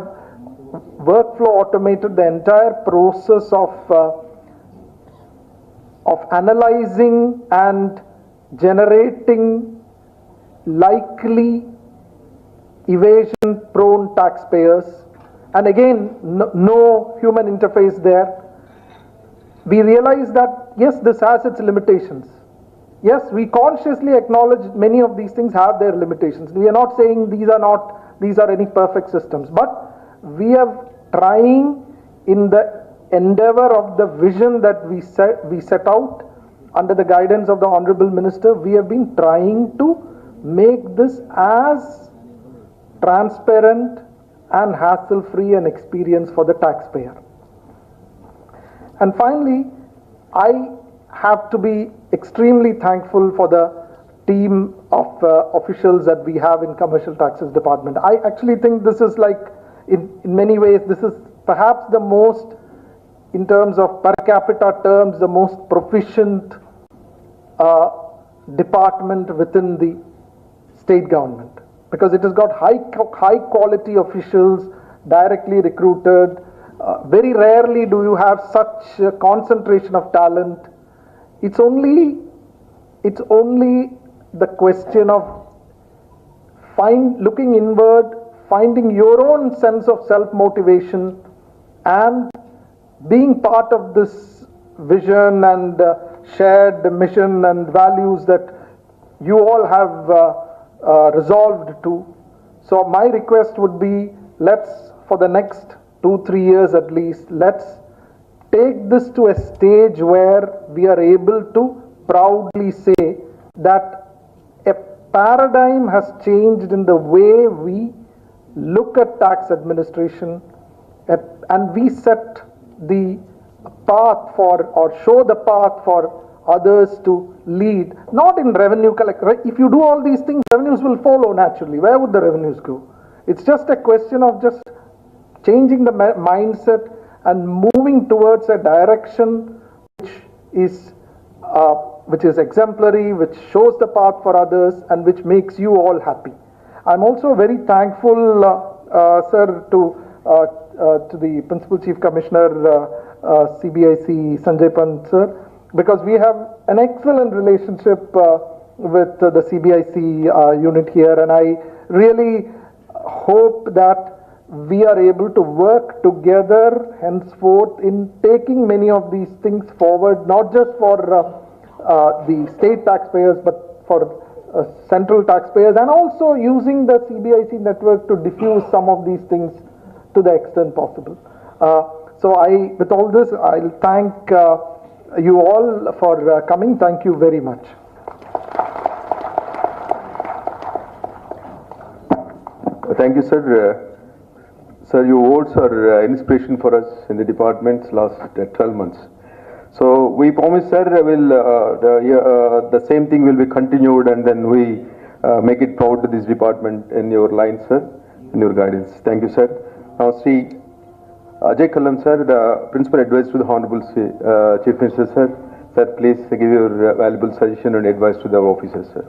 workflow automated the entire process of analyzing and generating likely evasion prone taxpayers, and again no human interface there. We realize that yes, this has its limitations. Yes, we consciously acknowledge many of these things have their limitations. We are not saying these are any perfect systems, but we are trying in the endeavor of the vision that we set out under the guidance of the Honorable Minister. We have been trying to make this as transparent and hassle-free an experience for the taxpayer. And finally, I have to be extremely thankful for the team of officials that we have in Commercial Taxes Department. I actually think this is like, in many ways, this is perhaps the most, in terms of per capita terms, the most proficient department within the state government, because it has got high quality officials directly recruited. Very rarely do you have such a concentration of talent. It's only the question of looking inward, finding your own sense of self-motivation, and being part of this vision and shared mission and values that you all have resolved to. So my request would be, let's, for the next 2-3 years at least, let's take this to a stage where we are able to proudly say that a paradigm has changed in the way we look at tax administration, and we set the path for, or show the path for others to lead, not in revenue collect. Right? If you do all these things, revenues will follow naturally. Where would the revenues go? It's just a question of just changing the mindset and moving towards a direction which is exemplary, which shows the path for others, and which makes you all happy. I'm also very thankful, sir, to the Principal Chief Commissioner, CBIC, Sanjay Pant, sir, because we have an excellent relationship with the CBIC unit here, and I really hope that we are able to work together henceforth in taking many of these things forward, not just for the state taxpayers, but for central taxpayers, and also using the CBIC network to diffuse some of these things to the extent possible. So with all this, I'll thank you all for coming. Thank you very much. Thank you, sir. Sir, your words are inspiration for us in the department's last 12 months. So we promise, sir, the same thing will be continued, and then we make it proud to this department in your line, sir, in your guidance. Thank you, sir. Now, Sri Ajay Kallam, sir, the Principal Advisor to the Honorable Chief Minister, sir. Sir, please give your valuable suggestion and advice to the officers, sir.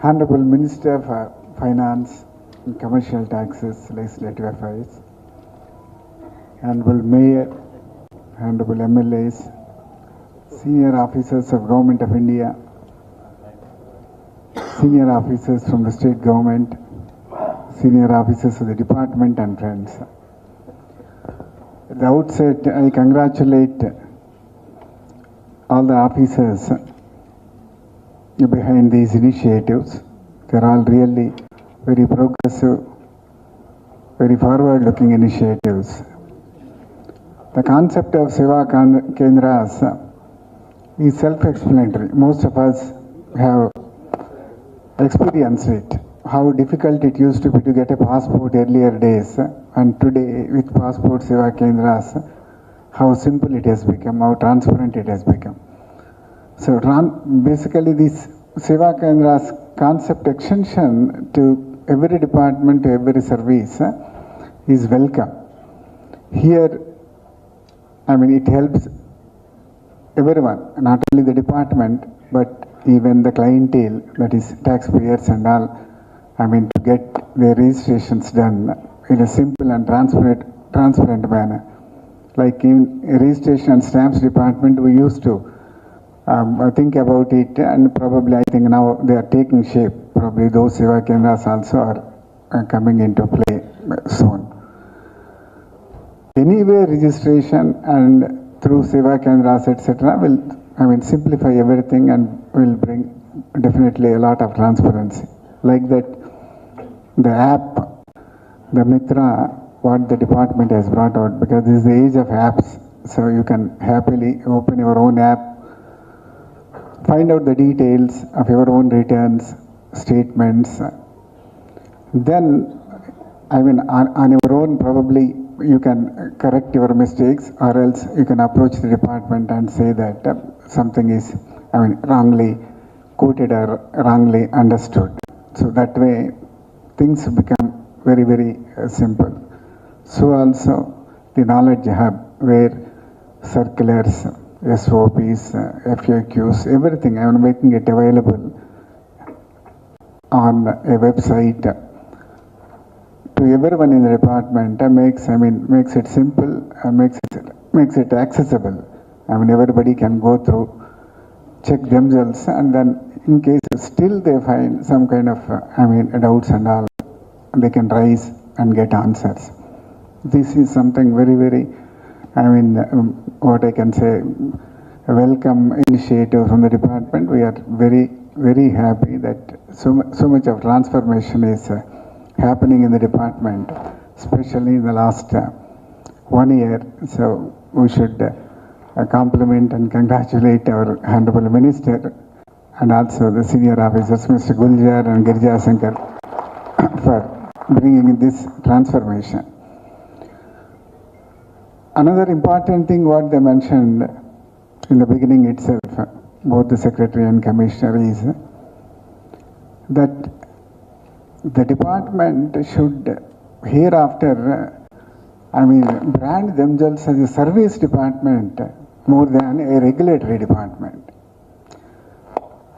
Honorable Minister for Finance and Commercial Taxes, Legislative Affairs, Honorable Mayor, Honorable MLAs, Senior Officers of Government of India, Senior Officers from the State Government, Senior Officers of the Department, and friends. At the outset, I congratulate all the officers behind these initiatives. They're all really very progressive, very forward-looking initiatives. The concept of Seva Kendras is self-explanatory. Most of us have experienced it, how difficult it used to be to get a passport earlier days, and today with Passport Seva Kendras, how simple it has become, how transparent it has become. So basically this Seva Kendras concept extension to every department, to every service is welcome. Here, I mean, it helps everyone, not only the department, but even the clientele, that is taxpayers and all, I mean, to get their registrations done in a simple and transparent manner. Like in registration and stamps department, we used to think about it, and probably I think now they are taking shape. Probably those Seva Kendras also are coming into play soon. Anyway, registration and through Seva Kendras, etc., will simplify everything and will bring definitely a lot of transparency. Like that, the app, the Mitra, what the department has brought out, because this is the age of apps, so you can happily open your own app, find out the details of your own returns, statements. Then, on your own, probably you can correct your mistakes, or else you can approach the department and say that something is, wrongly quoted or wrongly understood. So that way, things become very, very simple. So also, the knowledge hub, where circulars, SOPs, FAQs, everything, making it available on a website to everyone in the department, makes it simple and makes it accessible. Everybody can go through, check themselves, and then in case still they find some kind of, doubts and all, they can rise and get answers. This is something very, very, what I can say, a welcome initiative from the department. We are very, very happy that so much of transformation is happening in the department, especially in the last 1 year. So we should compliment and congratulate our Honorable Minister and also the senior officers, Mr. Guljar and Girija Shankar, for bringing this transformation. Another important thing what they mentioned in the beginning itself, both the Secretary and Commissioner, is that the department should hereafter, brand themselves as a service department more than a regulatory department.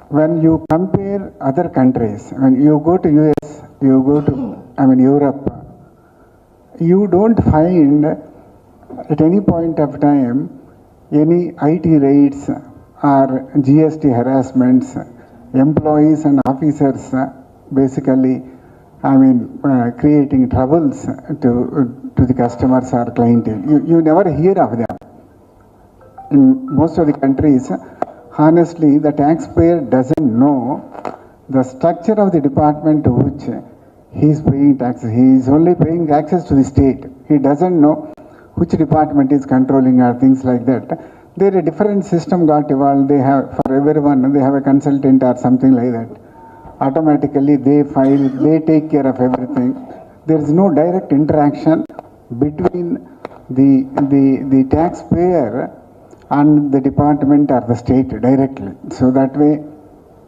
When you compare other countries, when you go to US, you go to Europe, you don't find at any point of time any IT raids or GST harassments, employees and officers basically creating troubles to the customers or clientele. You never hear of them. In most of the countries, honestly, the taxpayer doesn't know the structure of the department to which he is paying taxes. He is only paying taxes to the state. He doesn't know which department is controlling or things like that. There a different system got evolved. They have, for everyone, they have a consultant or something like that. Automatically they file, they take care of everything. There is no direct interaction between the taxpayer and the department or the state directly. So that way,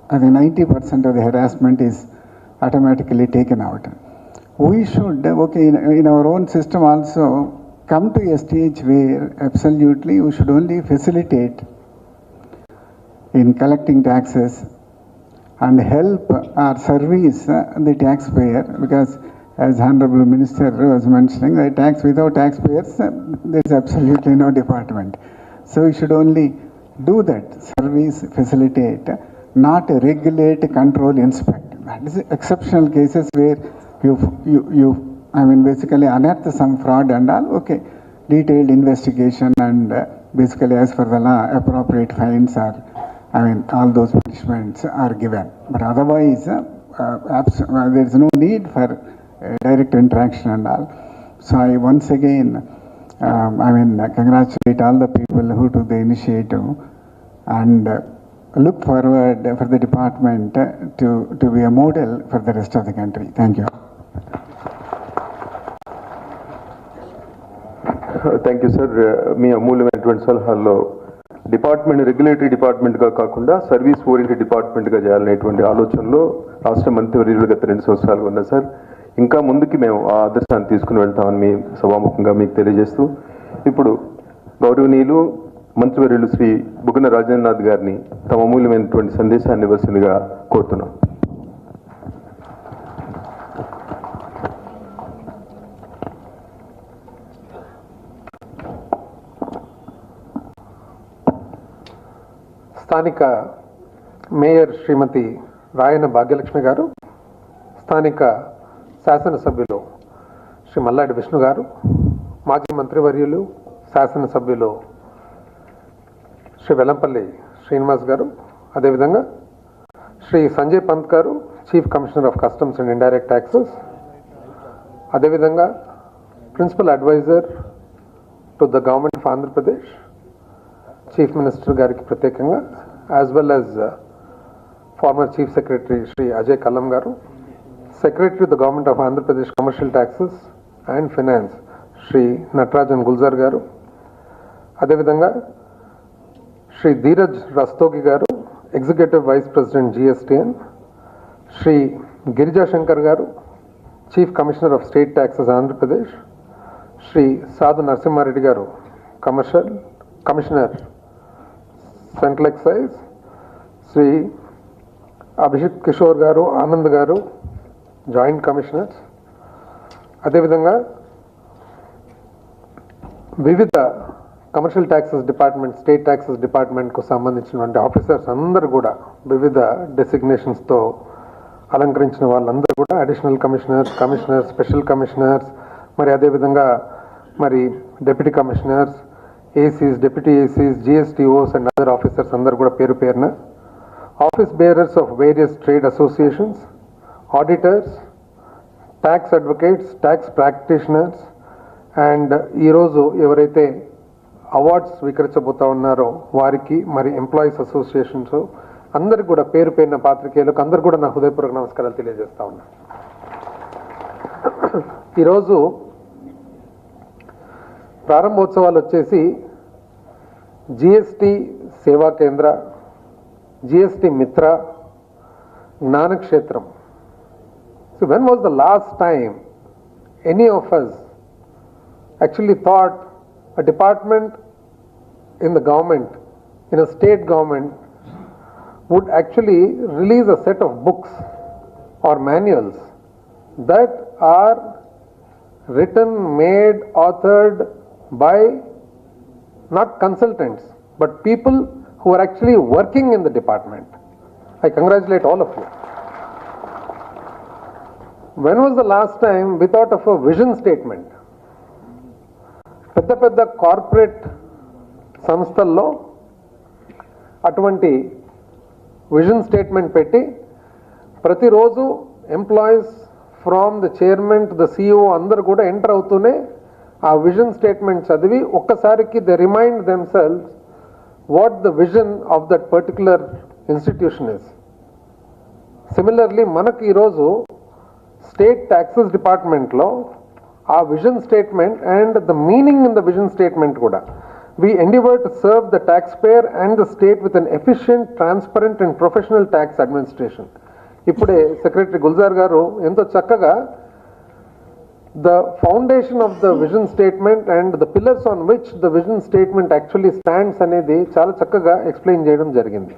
90% of the harassment is automatically taken out. We should, in our own system also, come to a stage where absolutely we should only facilitate in collecting taxes and help or service the taxpayer, because as Honorable Minister was mentioning, the tax without taxpayers, there is absolutely no department. So we should only do that, service, facilitate, not regulate, control, inspect. That is exceptional cases where you basically unearth some fraud and all, okay, detailed investigation and basically as per the law, appropriate fines are, all those punishments are given. But otherwise, there is no need for direct interaction and all. So I once again, congratulate all the people who took the initiative and look forward for the department to be a model for the rest of the country. Thank you. Thank you sir. మీ అమూల్యమైనటువంటి సలహాల్లో department regulatory డిపార్ట్మెంట్గా కాకుండా service oriented డిపార్ట్మెంట్గా చేయాలనేటువంటి ఆలోచనలో రాష్ట్ర మంత్రివర్యులు గత 2 సంవత్సరాలు ఉన్నారు సార్. ఇంకా ముందుకి మేము ఆ ఆదర్శాన్ని తీసుకుని వెళ్తామని మీ సభాముఖంగా మీకు తెలియజేస్తూ ఇప్పుడు గౌరవనీయులు మంత్రివర్యులు శ్రీ బుగ్గన రాజేంద్రనాథ్ గారిని తమ అమూల్యమైనటువంటి సందేశాన్ని ఇవ్వాల్సిందిగా కోరుతున్నాం. స్థానిక మేయర్ శ్రీమతి రాయన భాగ్యలక్ష్మి గారు, స్థానిక శాసనసభ్యులు శ్రీ మల్లాడి విష్ణు గారు, మాజీ మంత్రివర్యులు శాసనసభ్యులు శ్రీ వెల్లంపల్లి శ్రీనివాస్ గారు, అదేవిధంగా Shri Sanjay Pant garu, chief commissioner of customs and indirect taxes, అదేవిధంగా principal advisor to the government of Andhra Pradesh, chief minister గారికి ప్రత్యేకంగా, as well as former chief secretary Shri Ajay Kallam garu, secretary the government of Andhra Pradesh commercial taxes and finance Shri Natarajan Gulzar garu, అదేవిధంగా Shri Dheeraj Rastogi garu, executive vice president GSTN, Shri Girija Shankar garu, chief commissioner of state taxes Andhra Pradesh, Shri Sadhu Narasimha Reddy garu, commissioner central excise, Shri Abhishek Kishore garu, Anand garu, joint commissioners, అదేవిధంగా వివిధ commercial taxes department, state taxes డిపార్ట్మెంట్కు సంబంధించినటువంటి officers అందరూ కూడా వివిధ డెసిగ్నేషన్స్తో అలంకరించిన వాళ్ళందరూ కూడా అడిషనల్ కమిషనర్స్, స్పెషల్ కమిషనర్స్, మరి అదేవిధంగా మరి deputy commissioners, ACs, deputy ACs, GSTOs and other officers అందరూ కూడా పేరు పేరున, office bearers of various trade associations, auditors, tax advocates, tax practitioners and ఈరోజు ఎవరైతే అవార్డ్స్ స్వీకరించబోతా ఉన్నారో వారికి, మరి ఎంప్లాయీస్ అసోసియేషన్స్ అందరికి కూడా పేరు పేరున పాత్రికేయులకు అందరు కూడా నా హృదయపూర్వక నమస్కారాలు తెలియజేస్తా ఉన్నా. ఈరోజు ప్రారంభోత్సవాలు వచ్చేసి జిఎస్టి సేవా కేంద్ర, జిఎస్టి మిత్ర, జ్ఞానక్షేత్రం. So when was the last time any of us actually thought a department in the government, in a state government, would actually release a set of books or manuals that are written, made, authored by not consultants but people who are actually working in the department? I congratulate all of you. When was the last time we thought of a vision statement? పెద్ద corporate సంస్థల్లో అటువంటి vision statement పెట్టి ప్రతిరోజు employees from the chairman to the CEO అందరు కూడా enter అవుతూనే ఆ vision statement చదివి ఒక్కసారికి they remind themselves what the vision of that particular institution is. Similarly మనకు ఈరోజు స్టేట్ ట్యాక్సెస్ డిపార్ట్మెంట్లో ఆ vision statement and the meaning in the vision statement కూడా, we endeavor to serve the taxpayer and the state with an efficient, transparent and professional tax administration. ఇప్పుడే secretary Gulzar గారు ఎంతో చక్కగా the foundation of the vision statement and the pillars on which the vision statement actually stands అనేది చాలా చక్కగా explain చేయడం జరిగింది.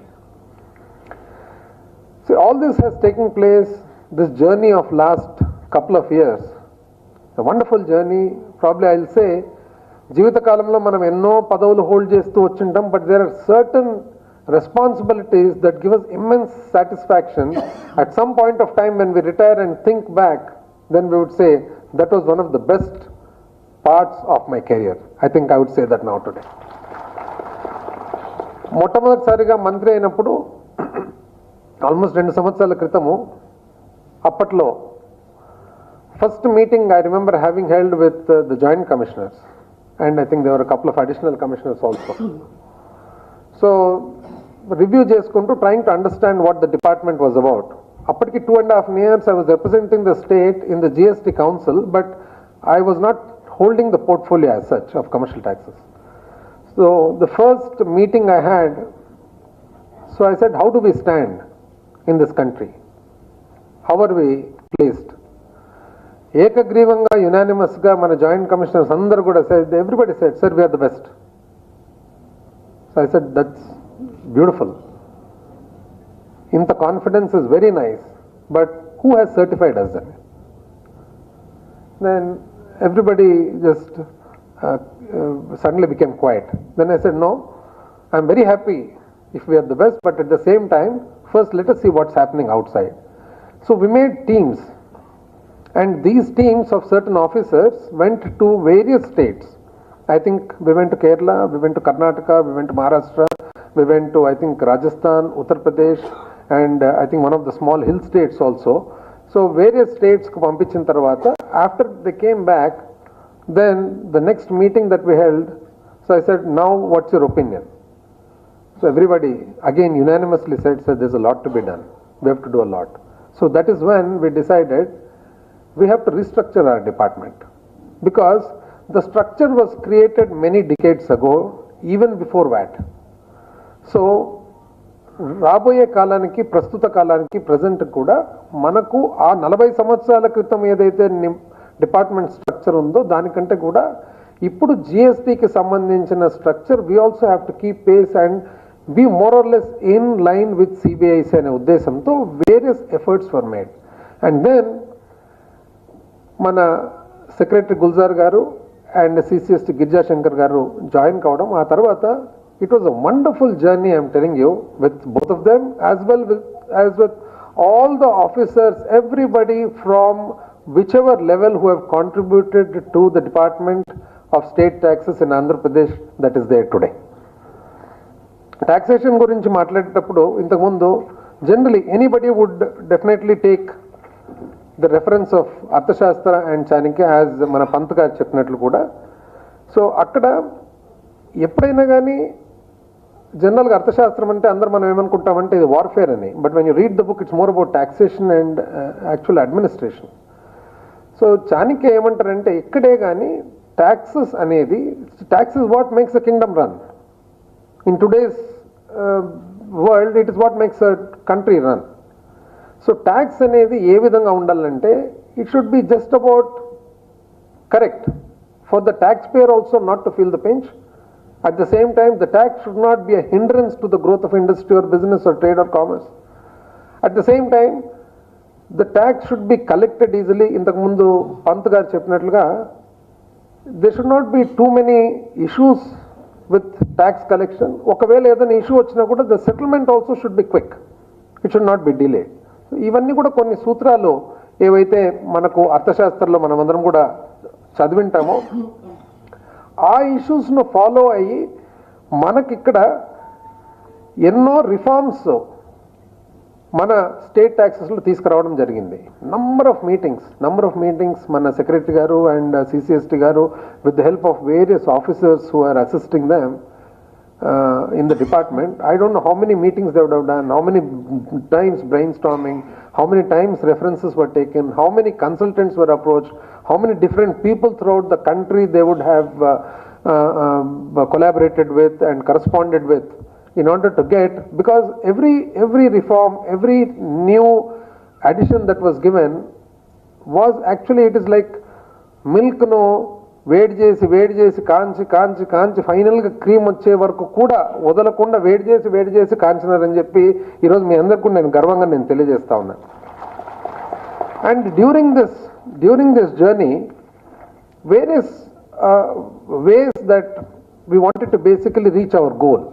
So all this has taken place, this journey of last couple of years, a wonderful journey. Probably I'll say జీవితకాలంలో మనం ఎన్నో పదవులు hold చేస్తూ వచ్చింటాం, but there are certain responsibilities that give us immense satisfaction. At some point of time when we retire and think back, then we would say that was one of the best parts of my career. I think I would say that now today. మొట్టమొదటిసారిగా మంత్రి అయినప్పుడు almost 2 సంవత్సరాల క్రితము, అప్పట్లో first meeting I remember having held with the joint commissioners, and I think there were a couple of additional commissioners also. So review చేసుకుంటూ trying to understand what the department was about. అప్పటికి 2.5 years I was representing the state in the GST council, but I was not holding the portfolio as such of commercial taxes. So the first meeting I had, so I said, how do we stand in this country? How are we placed? ఏకగ్రీవంగా యునానిమస్గా మన joint commissioners అందరూ కూడా everybody said, sir we're the best. So I said that's beautiful. ఇంత confidence is very nice, but who has certified us that? Then everybody just suddenly became quiet. Then I said, no, I'm very happy if we are the best, but at the same time, first let us see what's happening outside. So we made teams, and these teams of certain officers went to various states. I think we went to Kerala, we went to Karnataka, we went to Maharashtra, we went to, I think, Rajasthan, Uttar Pradesh, and I think one of the small hill states also. So various states ku pampichin tarvata, after they came back, then the next meeting that we held, so I said, now what's your opinion? So everybody again unanimously said, there's a lot to be done. We have to do a lot. So that is when we decided we have to restructure our department, because the structure was created many decades ago, even before that. So రాబోయే కాలానికి ప్రస్తుత కాలానికి present కూడా మనకు ఆ 40 సంవత్సరాల క్రితం ఏదైతే డిపార్ట్మెంట్ స్ట్రక్చర్ ఉందో దానికంటే కూడా ఇప్పుడు జిఎస్టికి సంబంధించిన structure we also have to keep pace and be more or less in line with CBIC అనే ఉద్దేశంతో various efforts were made. And then మన సెక్రటరీ గుల్జార్ గారు అండ్ సిసిఎస్టి గిరిజాశంకర్ గారు జాయిన్ కావడం, ఆ తర్వాత it was a wonderful journey, I am telling you, with both of them as well as with all the officers, everybody from whichever level who have contributed to the Department of State Taxes in Andhra Pradesh that is there today. Taxation gurinchi maatladetappudu intaku mundu generally anybody would definitely take the reference of Arthashastra and Chanakya as mana Pant garu cheppinatlu kuda. So akkada ఎప్పుడైనా కానీ జనరల్గా అర్థశాస్త్రం అంటే అందరూ మనం ఏమనుకుంటామంటే ఇది warfare అని, but when you read the book it's more about taxation and actual administration. So Chanakya ఏమంటారంటే ఇక్కడే కానీ ట్యాక్సెస్ అనేది, tax is what makes a Kingdom run. In today's world it is what makes a country run. So tax అనేది ఏ విధంగా ఉండాలంటే it should be just about correct for the tax payer also not to feel the pinch. At the same time, the tax should not be a hindrance to the growth of industry or business or trade or commerce. At the same time, the tax should be collected easily. Intaku mundu Pant garu cheppinatluga, there should not be too many issues with tax collection. Okavela edana issue vachina kuda the settlement also should be quick. It should not be delayed. So ivanni kuda konni సూత్రాలు ఏవైతే మనకు అర్థశాస్త్రంలో మనమందరం కూడా చదివింటామో ఆ ఇష్యూస్ను follow అయ్యి మనకిక్కడ ఎన్నో రిఫార్మ్స్ మన స్టేట్ ట్యాక్సెస్లో తీసుకురావడం జరిగింది. నంబర్ ఆఫ్ మీటింగ్స్ మన secretary garu and CCST garu with the help of various officers who are assisting them in the department. I don't know how many meetings they would have done, how many times brainstorming, how many times references were taken, how many consultants were approached, how many different people throughout the country they would have collaborated with and corresponded with in order to get, because every reform, every new addition that was given was actually, it is like milk no వేడి చేసి కాంచి ఫైనల్గా cream వచ్చే వరకు కూడా వదలకుండా వేడి చేసి కాంచినారని చెప్పి ఈరోజు మీ అందరికీ కూడా నేను గర్వంగా తెలియజేస్తా ఉన్నాను. And during this journey various ways that we wanted to basically reach our goal,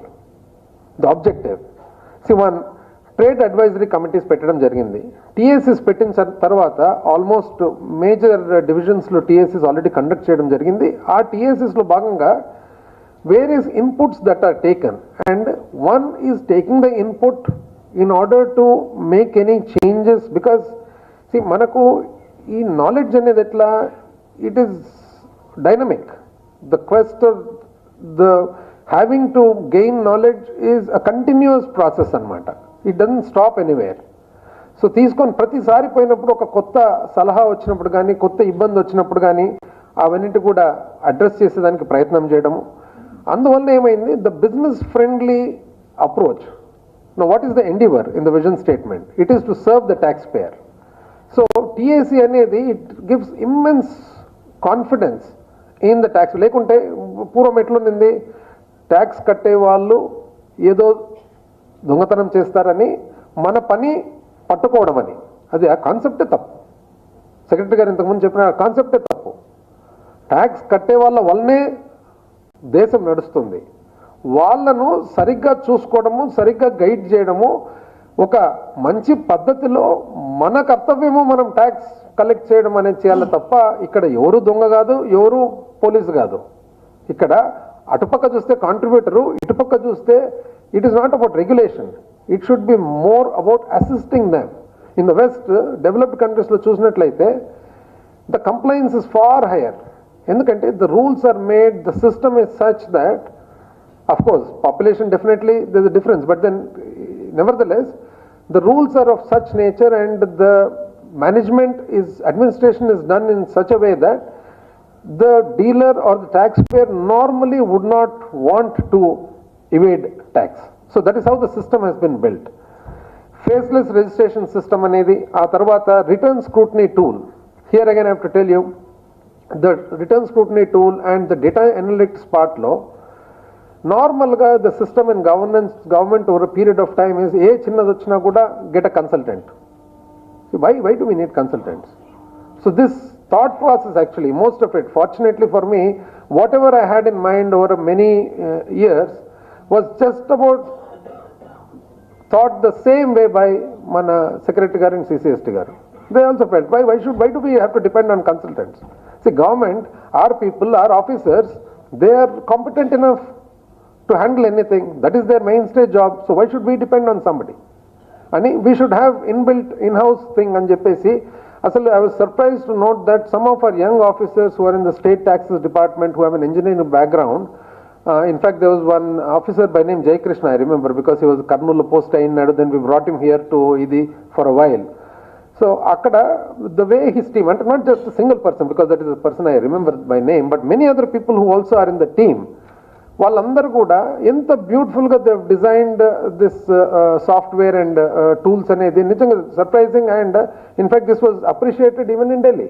the objective. One, trade advisory committees పెట్టడం జరిగింది. టీఎస్ఎస్ పెట్టిన తర్వాత ఆల్మోస్ట్ మేజర్ డివిజన్స్లో టీఎస్ఎస్ ఆల్రెడీ కండక్ట్ చేయడం జరిగింది. ఆ టీఎస్ఎస్లో భాగంగా various inputs that are taken, and one is taking the input in order to make any changes. Because మనకు ఈ నాలెడ్జ్ అనేది ఎట్లా, it is dynamic. The quest the having to gain knowledge is a continuous process అన్నమాట. It doesn't stop anywhere. So తీసుకొని ప్రతిసారి పోయినప్పుడు ఒక కొత్త సలహా వచ్చినప్పుడు కానీ, కొత్త ఇబ్బంది వచ్చినప్పుడు కానీ అవన్నిటి కూడా అడ్రస్ చేసేదానికి ప్రయత్నం చేయడము. అందువల్ల ఏమైంది, the business friendly approach. No what is the endeavour in the vision statement? It is to serve the taxpayer. So TAC అనేది it gives immense confidence in the tax. లేకుంటే పూర్వం ఎట్లుంది, ట్యాక్స్ కట్టే వాళ్ళు ఏదో దొంగతనం చేస్తారని మన పని పట్టుకోవడం అని, అది ఆ కాన్సెప్టే తప్పు. సెక్రటరీ గారు ఇంతకుముందు చెప్పిన కాన్సెప్టే తప్పు. ట్యాక్స్ కట్టే వాళ్ళ వల్లనే దేశం నడుస్తుంది. వాళ్ళను సరిగ్గా చూసుకోవడము, సరిగ్గా గైడ్ చేయడము, ఒక మంచి పద్ధతిలో మన కర్తవ్యము మనం ట్యాక్స్ కలెక్ట్ చేయడం అనేది చేయాలి తప్ప ఇక్కడ ఎవరు దొంగ కాదు, ఎవరు పోలీసు కాదు. ఇక్కడ అటుపక్క చూస్తే కాంట్రిబ్యూటరు, ఇటుపక్క చూస్తే it is not about regulation, it should be more about assisting them. In the west developed కంట్రీస్లో చూసినట్లయితే the compliance is far higher. ఎందుకంటే the rules are made, the system is such that, of course population definitely there is a difference, but then nevertheless the rules are of such nature and the management is, administration is done in such a way that the dealer or the taxpayer normally would not want to evade tax. So that is how the system has been built. Faceless registration system anedi, aa tarvata return scrutiny tool. Here again I have to tell you, the return scrutiny tool and the data analytics part lo, నార్మల్గా the system in government over period of time is ఏ చిన్నది వచ్చినా కూడా get a consultant. Why do we need consultants? So this thought process actually, most of it, fortunately for me, whatever I had in mind over many years was just about thought the same way by మన secretary garu and CCST garu. They also felt, why do we have to depend on consultants? See, government, our people, our officers, they are competent enough to handle anything. That is their mainstay job. So why should we depend on somebody? And we should have inbuilt in-house thing అని చెప్పేసి. అసలు I was surprised to note that some of our young officers who are in the state taxes department who have an engineering background, in fact there was one officer by name Jay Krishna, I remember, because he was Karnool post ayinadu, then we brought him here to Idi for a while. So akkada the way his team, and not just a single person, because that is a person I remember by name, but many other people who also are in the team, వాళ్ళందరూ కూడా ఎంత బ్యూటిఫుల్గా they designed this software and tools అనేది నిజంగా surprising. And in fact this was appreciated even in Delhi.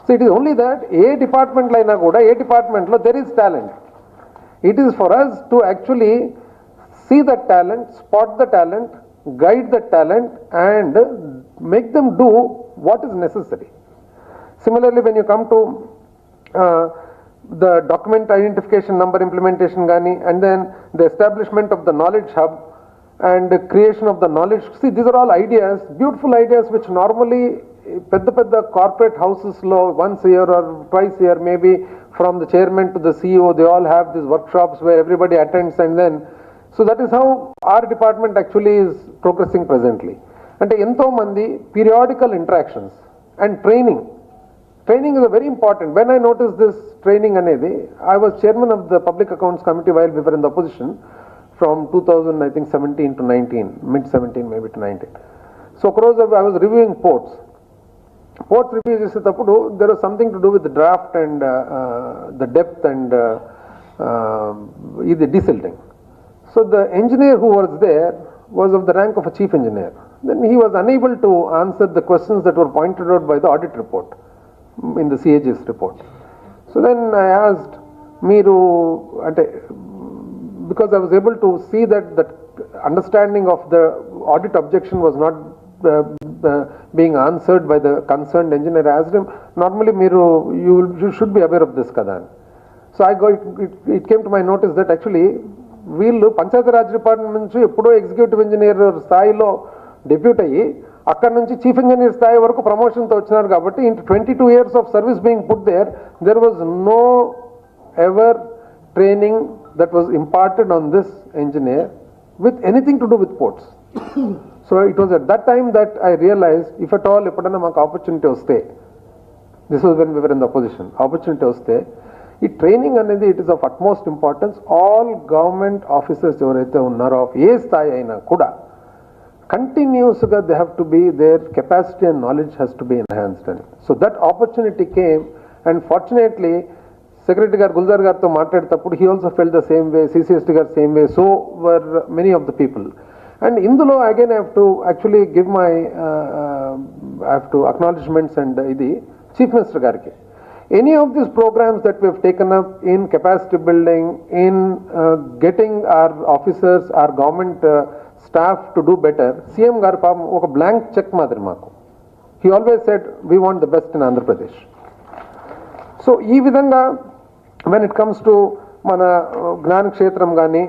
So it is only that ఏ డిపార్ట్మెంట్లో అయినా కూడా, ఏ డిపార్ట్మెంట్లో there is talent, it is for us to actually see that talent, spot the talent, guide the talent and make them do what is necessary. Similarly, when you come to the document identification number implementation gani, and then the establishment of the knowledge hub and the creation of the knowledge, see, these are all ideas, beautiful ideas, which normally pedda corporate houses lo once a year or twice a year, maybe from the chairman to the CEO, they all have these workshops where everybody attends, and then so that is how our department actually is progressing presently. And ento mandi periodical interactions and training is a very important. When I noticed this training anedi, I was chairman of the public accounts committee while we were in the opposition from 2017 to 19, mid 17 maybe to 19. So across I was reviewing ports review చేసేటప్పుడు there was something to do with the draft and the depth and the desilting. So the engineer who was there was of the rank of a chief engineer. Then he was unable to answer the questions that were pointed out by the audit report, in the CAG's report. So then I asked, because I was able to see that the understanding of the audit objection was not being answered by the concerned engineer. I asked him, normally you should be aware of this kada. So it came to my notice that actually వీళ్ళు Panchayati Raj department నుంచి ఎప్పుడో executive engineer స్థాయిలో depute అయ్యి అక్కడ నుంచి chief engineer స్థాయి వరకు ప్రమోషన్తో వచ్చినారు. కాబట్టి in 22 years of service being put there was no ever training that was imparted on this engineer with anything to do with ports. So it was at that time that I realized, if at all ఎప్పుడైనా మాకు opportunity వస్తే, this was when we were in the opposition, opportunity వస్తే ఈ training అనేది it is of utmost importance. All government officers ఎవరైతే ఉన్నారో of ఏ స్థాయి అయినా కూడా కంటిన్యూస్గా they have to be, there capacity and knowledge has to be enhanced అని. So that opportunity came, and fortunately secretary గారు గుల్జార్ గారితో మాట్లాడేటప్పుడు he also felt the same way, CCST గారు same way, so were many of the people. And ఇందులో again I have to actually give my I have to acknowledgements and ఇది chief minister గారికి. Any of these programs that we have taken up in capacity building, in getting our officers, our government staff to do better, CM garu paam oka blank check madri maaku. He always said, we want the best in Andhra Pradesh. So ee vidhanga when it comes to మన జ్ఞాన క్షేత్రం కానీ,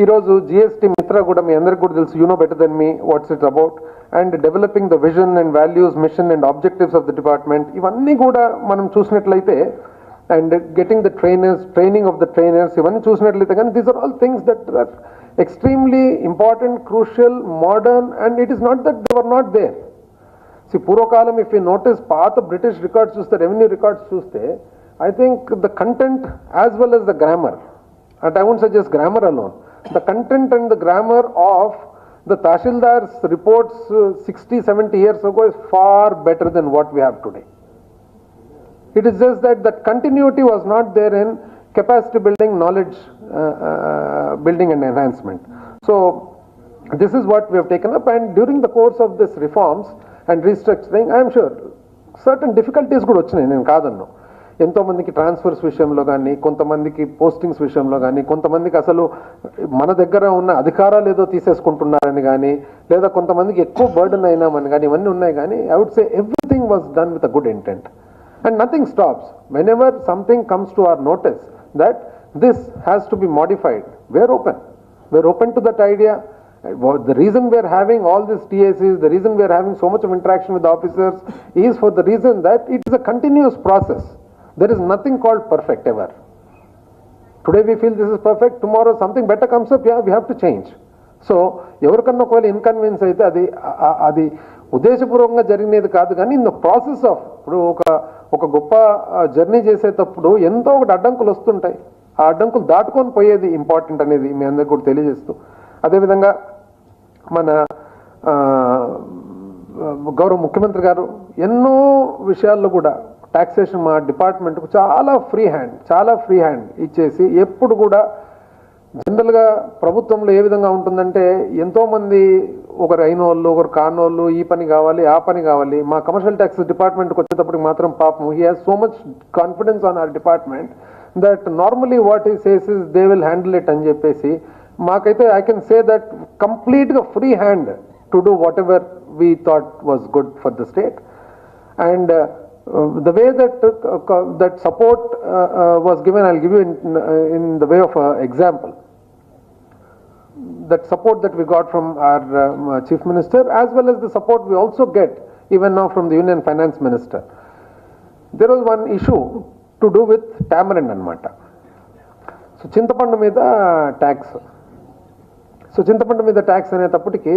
ఈరోజు GST మిత్ర కూడా మీ అందరికి కూడా తెలుసు, you know better than me what's it about, and developing the vision and values, mission and objectives of the department, ఇవన్నీ కూడా మనం చూసినట్లయితే, and getting the trainers, training of the trainers, ఇవన్నీ చూసినట్లయితే కానీ these are all things that are extremely important, crucial, modern, and it is not that they were not there. See, పూర్వకాలం, if you notice, పాత British records చూస్తే, revenue records చూస్తే, I think the content as well as the grammar, and I won't suggest grammar alone, the content and the grammar of the Tahsildar's reports 60-70 years ago is far better than what we have today. It is just that that continuity was not there in capacity building, knowledge building and enhancement. So this is what we have taken up, and during the course of this reforms and restructuring, I am sure certain difficulties కూడా వచ్చినాయి, నేను కాదన్ను. ఎంతోమందికి transfers విషయంలో కానీ, కొంతమందికి postings విషయంలో కానీ, కొంతమందికి అసలు మన దగ్గర ఉన్న అధికారాలు ఏదో తీసేసుకుంటున్నారని కానీ, లేదా కొంతమందికి ఎక్కువ బర్డెన్ అయినామని కానీ, ఇవన్నీ ఉన్నాయి. కానీ I would say everything was done with a good intent, and nothing stops. Whenever something comes to our notice that this has to be modified, we are open to that idea. The reason we are having all these TACs, the reason we are having so much of interaction with the officers is for the reason that it is a continuous process. There is nothing called perfect ever. Today we feel this is perfect, tomorrow something better comes up, yeah, we have to change. So ఎవరికన్నా ఒకవేళ inconvenience అయితే అది ఉద్దేశపూర్వకంగా జరిగినది కాదు. కానీ in the process of, ఇప్పుడు ఒక గొప్ప జర్నీ చేసేటప్పుడు ఎంతో ఒకటి అడ్డంకులు వస్తుంటాయి, ఆ అడ్డంకులు దాటుకొని పోయేది ఇంపార్టెంట్ అనేది మీ అందరికి కూడా తెలియజేస్తూ, అదేవిధంగా మన గౌరవ ముఖ్యమంత్రి గారు ఎన్నో విషయాల్లో కూడా టాక్సేషన్ మా డిపార్ట్మెంట్కు చాలా ఫ్రీ హ్యాండ్ ఇచ్చేసి, ఎప్పుడు కూడా జనరల్గా ప్రభుత్వంలో ఏ విధంగా ఉంటుందంటే, ఎంతోమంది ఒకరు అయిన వాళ్ళు, ఒకరు కానోళ్ళు, ఈ పని కావాలి, ఆ పని కావాలి. మా కమర్షియల్ ట్యాక్స్ డిపార్ట్మెంట్కి వచ్చేటప్పటికి మాత్రం పాపం, he has so much confidence on our department that normally what he says is they will handle it అని చెప్పేసి, మాకైతే ఐ కెన్ సే దట్ కంప్లీట్గా free hand to do whatever we thought was good for the state. And the way that support was given, I'll give you in the way of an example. That support that we got from our Chief Minister, as well as the support we also get even now from the Union Finance Minister. There was one issue to do with tamarind anamata. So చింతపండు మీద tax, చింతపండు మీద tax అనేటప్పటికి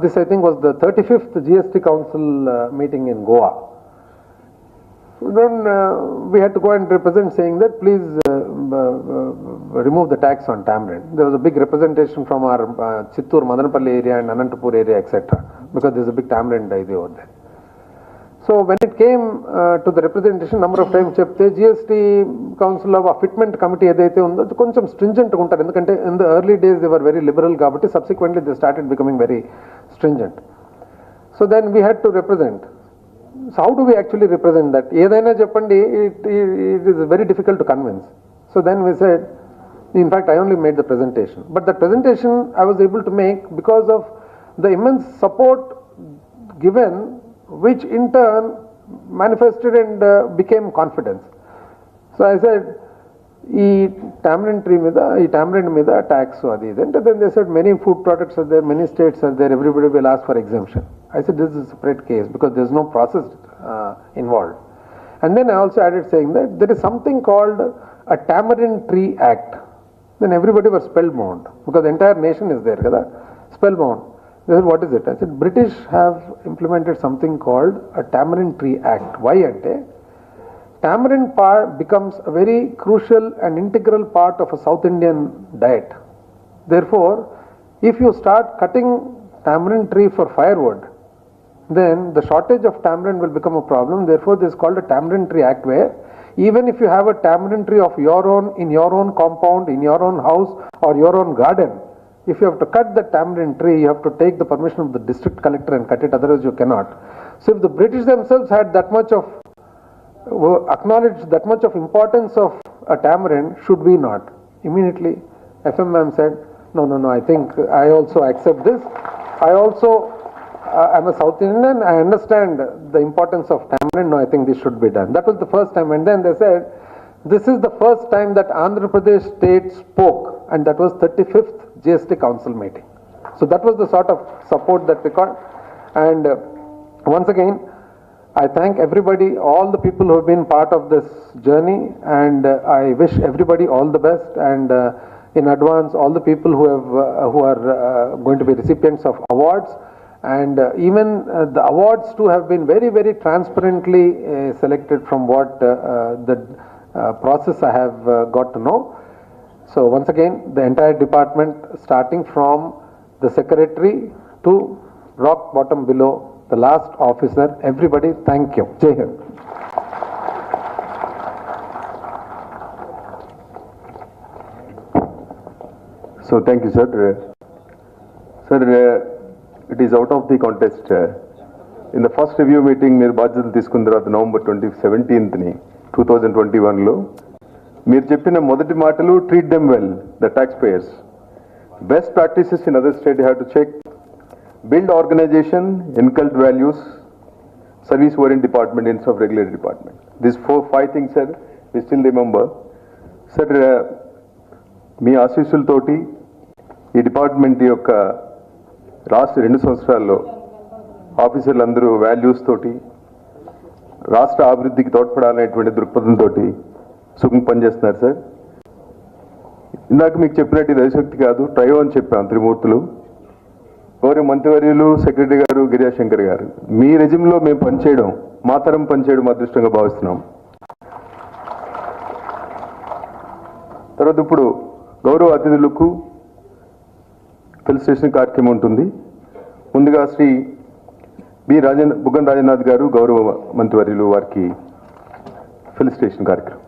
this I think was the 35th GST Council meeting in Goa. Then we had to go and represent, saying that please remove the tax on tamarind. There was a big representation from our Chittoor, Madanapalli area and Anantapur area, etc., because there's a big tamarind idea over there. So when it came to the representation, number of times చెప్తే GST Council of Fitment Committee ఏదైతే ఉందో కొంచెం stringent ఉంటారు, ఎందుకంటే in the early days they were very liberal కాబట్టి subsequently they started becoming very stringent. So then we had to represent. So how do we actually represent that? ఏదైనా చెప్పండి, it is very difficult to convince. So then we said, in fact I only made the presentation, but the presentation I was able to make because of the immense support given, which in turn manifested and became confidence. So I said, ఈ tamarind మీద tax అది ఇది అంటే, then they said many food products are there, many states are there, everybody will ask for exemption. I said this is a separate case because there is no process involved. And then I also added saying that there is something called a Tamarind Tree Act. Then everybody was spellbound because the entire nation is there, kada, spellbound. They said, what is it? I said, British have implemented something called a Tamarind Tree Act. Why ante? Tamarind becomes a very crucial and integral part of a South Indian diet. Therefore, if you start cutting tamarind tree for firewood, then the shortage of tamarind will become a problem. Therefore, this is called a Tamarind Tree Act, where even if you have a tamarind tree of your own, in your own compound, in your own house or your own garden, if you have to cut the tamarind tree, you have to take the permission of the district collector and cut it, otherwise you cannot. So if the British themselves had that much of acknowledged that much of importance of a tamarind, should we not? Immediately FMM said, no, I think I also accept this. I also I'm a South Indian, I understand the importance of tamarind, no, I think this should be done. That was the first time. And then they said, this is the first time that Andhra Pradesh state spoke, and that was 35th GST council meeting. So that was the sort of support that we got. And once again, I thank everybody, all the people who have been part of this journey, and I wish everybody all the best, and in advance all the people who are going to be recipients of awards, and even the awards too have been very, very transparently selected from what the process I have got to know. So once again, the entire department, starting from the secretary to rock bottom below, the last officer, everybody, thank you. Jai Hind. So thank you, sir. Sir, it is out of the contest. In the first review meeting, మీరు బాధ్యతలు తీసుకున్న తర్వాత November 17th 2021లో మీరు చెప్పిన మొదటి మాటలు treat them well, the taxpayers. Best practices in other state have to check, build organization, inculcate values, service oriented department instead of regulatory department. These 4-5 things, sir, we still remember. Sir, మీ ఆశీస్సులతోటి ఈ department యొక్క రాష్ట్ర 2 సంవత్సరాల్లో ఆఫీసర్లు అందరూ values తోటి రాష్ట్ర అభివృద్ధికి తోడ్పడాలనేటువంటి దృక్పథంతో సుఖం పనిచేస్తున్నారు సార్. ఇందాక మీకు చెప్పినట్టు ఇది అతిశక్తి కాదు, ట్రయో అని చెప్పాం త్రిమూర్తులు. గౌరవ మంత్రివర్యులు, సెక్రటరీ గారు, గిరియాశంకర్ గారు, మీ రెజిమ్లో మేము పనిచేయడం, మా తరం పనిచేయడం అదృష్టంగా భావిస్తున్నాం. తర్వాత ఇప్పుడు గౌరవ అతిథులకు ఫెలిసిటేషన్ కార్యక్రమం ఉంటుంది. ముందుగా శ్రీ బుగ్గన రాజేంద్రనాథ్ గారు, గౌరవ మంత్రివర్యులు, వారికి ఫెలిసిటేషన్ కార్యక్రమం.